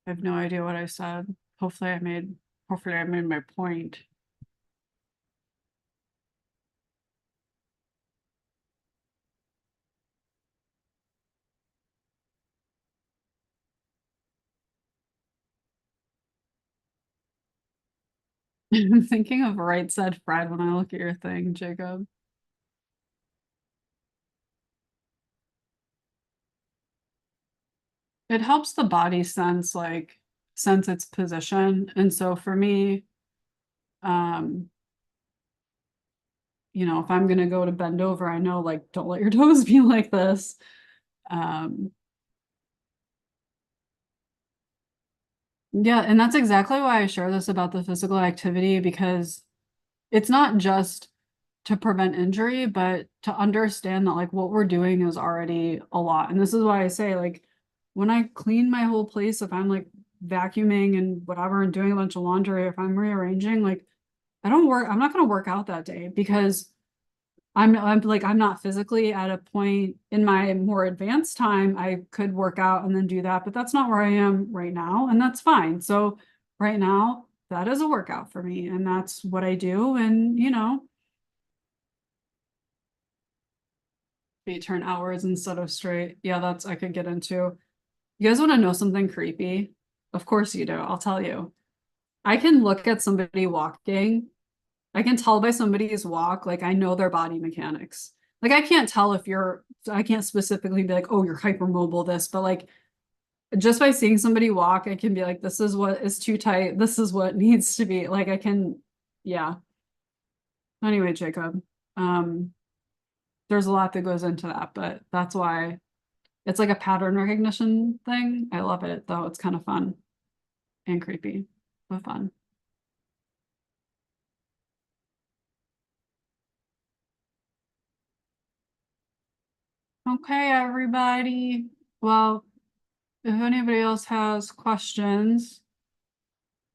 I have no idea what I said. Hopefully I made my point. I'm thinking of right said Fred when I look at your thing, Jacob. It helps the body sense its position. And so for me, um, if I'm gonna go to bend over, I know like don't let your toes be like this. Um, yeah, and that's exactly why I share this about the physical activity, because it's not just to prevent injury, but to understand that like what we're doing is already a lot. And this is why I say like when I clean my whole place, if I'm like vacuuming and whatever and doing a bunch of laundry, if I'm rearranging, like I'm not gonna work out that day because I'm not physically at a point in my more advanced time. I could work out and then do that, but that's not where I am right now, and that's fine. So right now, that is a workout for me, and that's what I do. And you turn hours instead of straight. Yeah, that's I could get into. You guys want to know something creepy? Of course you do. I'll tell you. I can look at somebody walking. I can tell by somebody's walk, like I know their body mechanics. Like I can't specifically be like, oh, you're hypermobile this, but like just by seeing somebody walk, I can be like, this is what is too tight. This is what needs to be. Like I can, yeah. Anyway, Jacob, um, there's a lot that goes into that, but that's why it's like a pattern recognition thing. I love it though. It's kind of fun and creepy, but fun. Okay, everybody. Well, if anybody else has questions,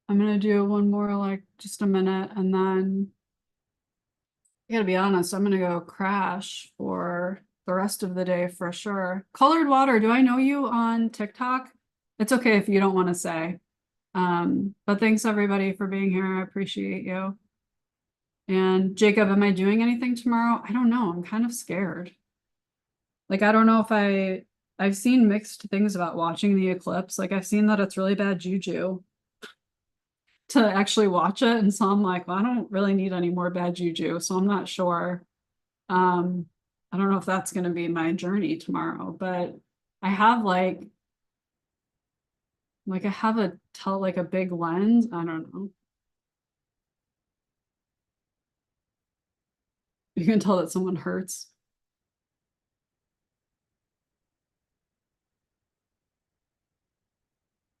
I'm gonna do one more, like just a minute, and then I gotta be honest, I'm gonna go crash for the rest of the day for sure. Colored Water, do I know you on TikTok? It's okay if you don't want to say. But thanks everybody for being here. I appreciate you. And Jacob, am I doing anything tomorrow? I don't know. I'm kind of scared. Like, I don't know if I've seen mixed things about watching the eclipse. Like, I've seen that it's really bad juju to actually watch it. And so I'm like, well, I don't really need any more bad juju. So I'm not sure. Um, I don't know if that's going to be my journey tomorrow, but I have like I have like a big lens. I don't know. You can tell that someone hurts.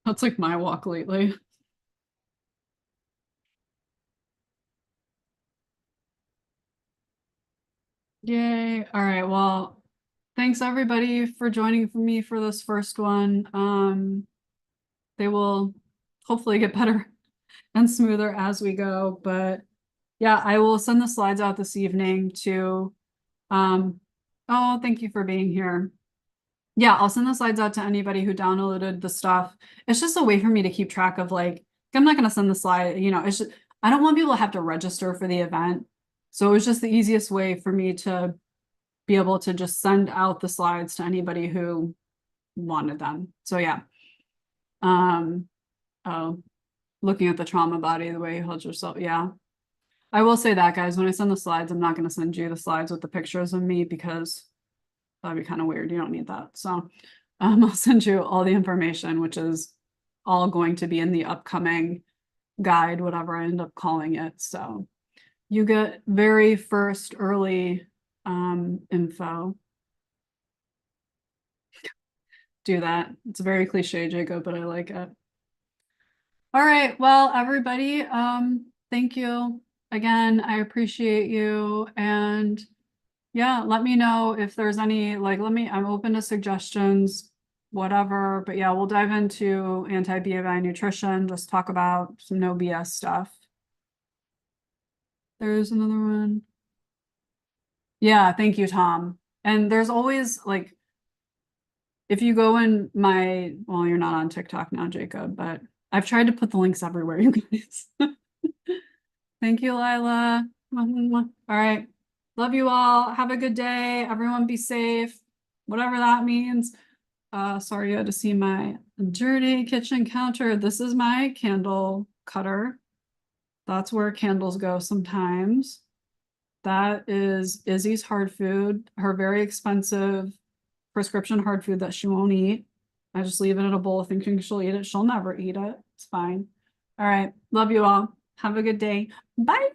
That's like my walk lately. Yay. All right. Well, thanks everybody for joining for me for this first one. They will hopefully get better and smoother as we go. But yeah, I will send the slides out this evening to, oh, thank you for being here. Yeah, I'll send the slides out to anybody who downloaded the stuff. It's just a way for me to keep track of like, I'm not going to send the slide, you know, it's just, I don't want people to have to register for the event. So it was just the easiest way for me to be able to just send out the slides to anybody who wanted them. So yeah. Oh, looking at the trauma body, the way you held yourself. Yeah. I will say that, guys, when I send the slides, I'm not going to send you the slides with the pictures of me because that'd be kind of weird. You don't need that. So I'll send you all the information, which is all going to be in the upcoming guide, whatever I end up calling it. So you get very first early info. Do that. It's very cliche, Jacob, but I like it. All right. Well, everybody, thank you again. I appreciate you. And yeah, let me know if there's any, like, I'm open to suggestions, whatever. But yeah, we'll dive into anti-BMI nutrition, just talk about some no BS stuff. There's another one. Yeah, thank you, Tom. And there's always like, if you go in my, well, you're not on TikTok now, Jacob, but I've tried to put the links everywhere, you guys. Thank you, Lila. All right. Love you all. Have a good day. Everyone be safe, whatever that means. Sorry you had to see my dirty kitchen counter. This is my candle cutter. That's where candles go sometimes. That is Izzy's hard food, her very expensive prescription hard food that she won't eat. I just leave it in a bowl thinking she'll eat it. She'll never eat it. It's fine. All right. Love you all. Have a good day. Bye.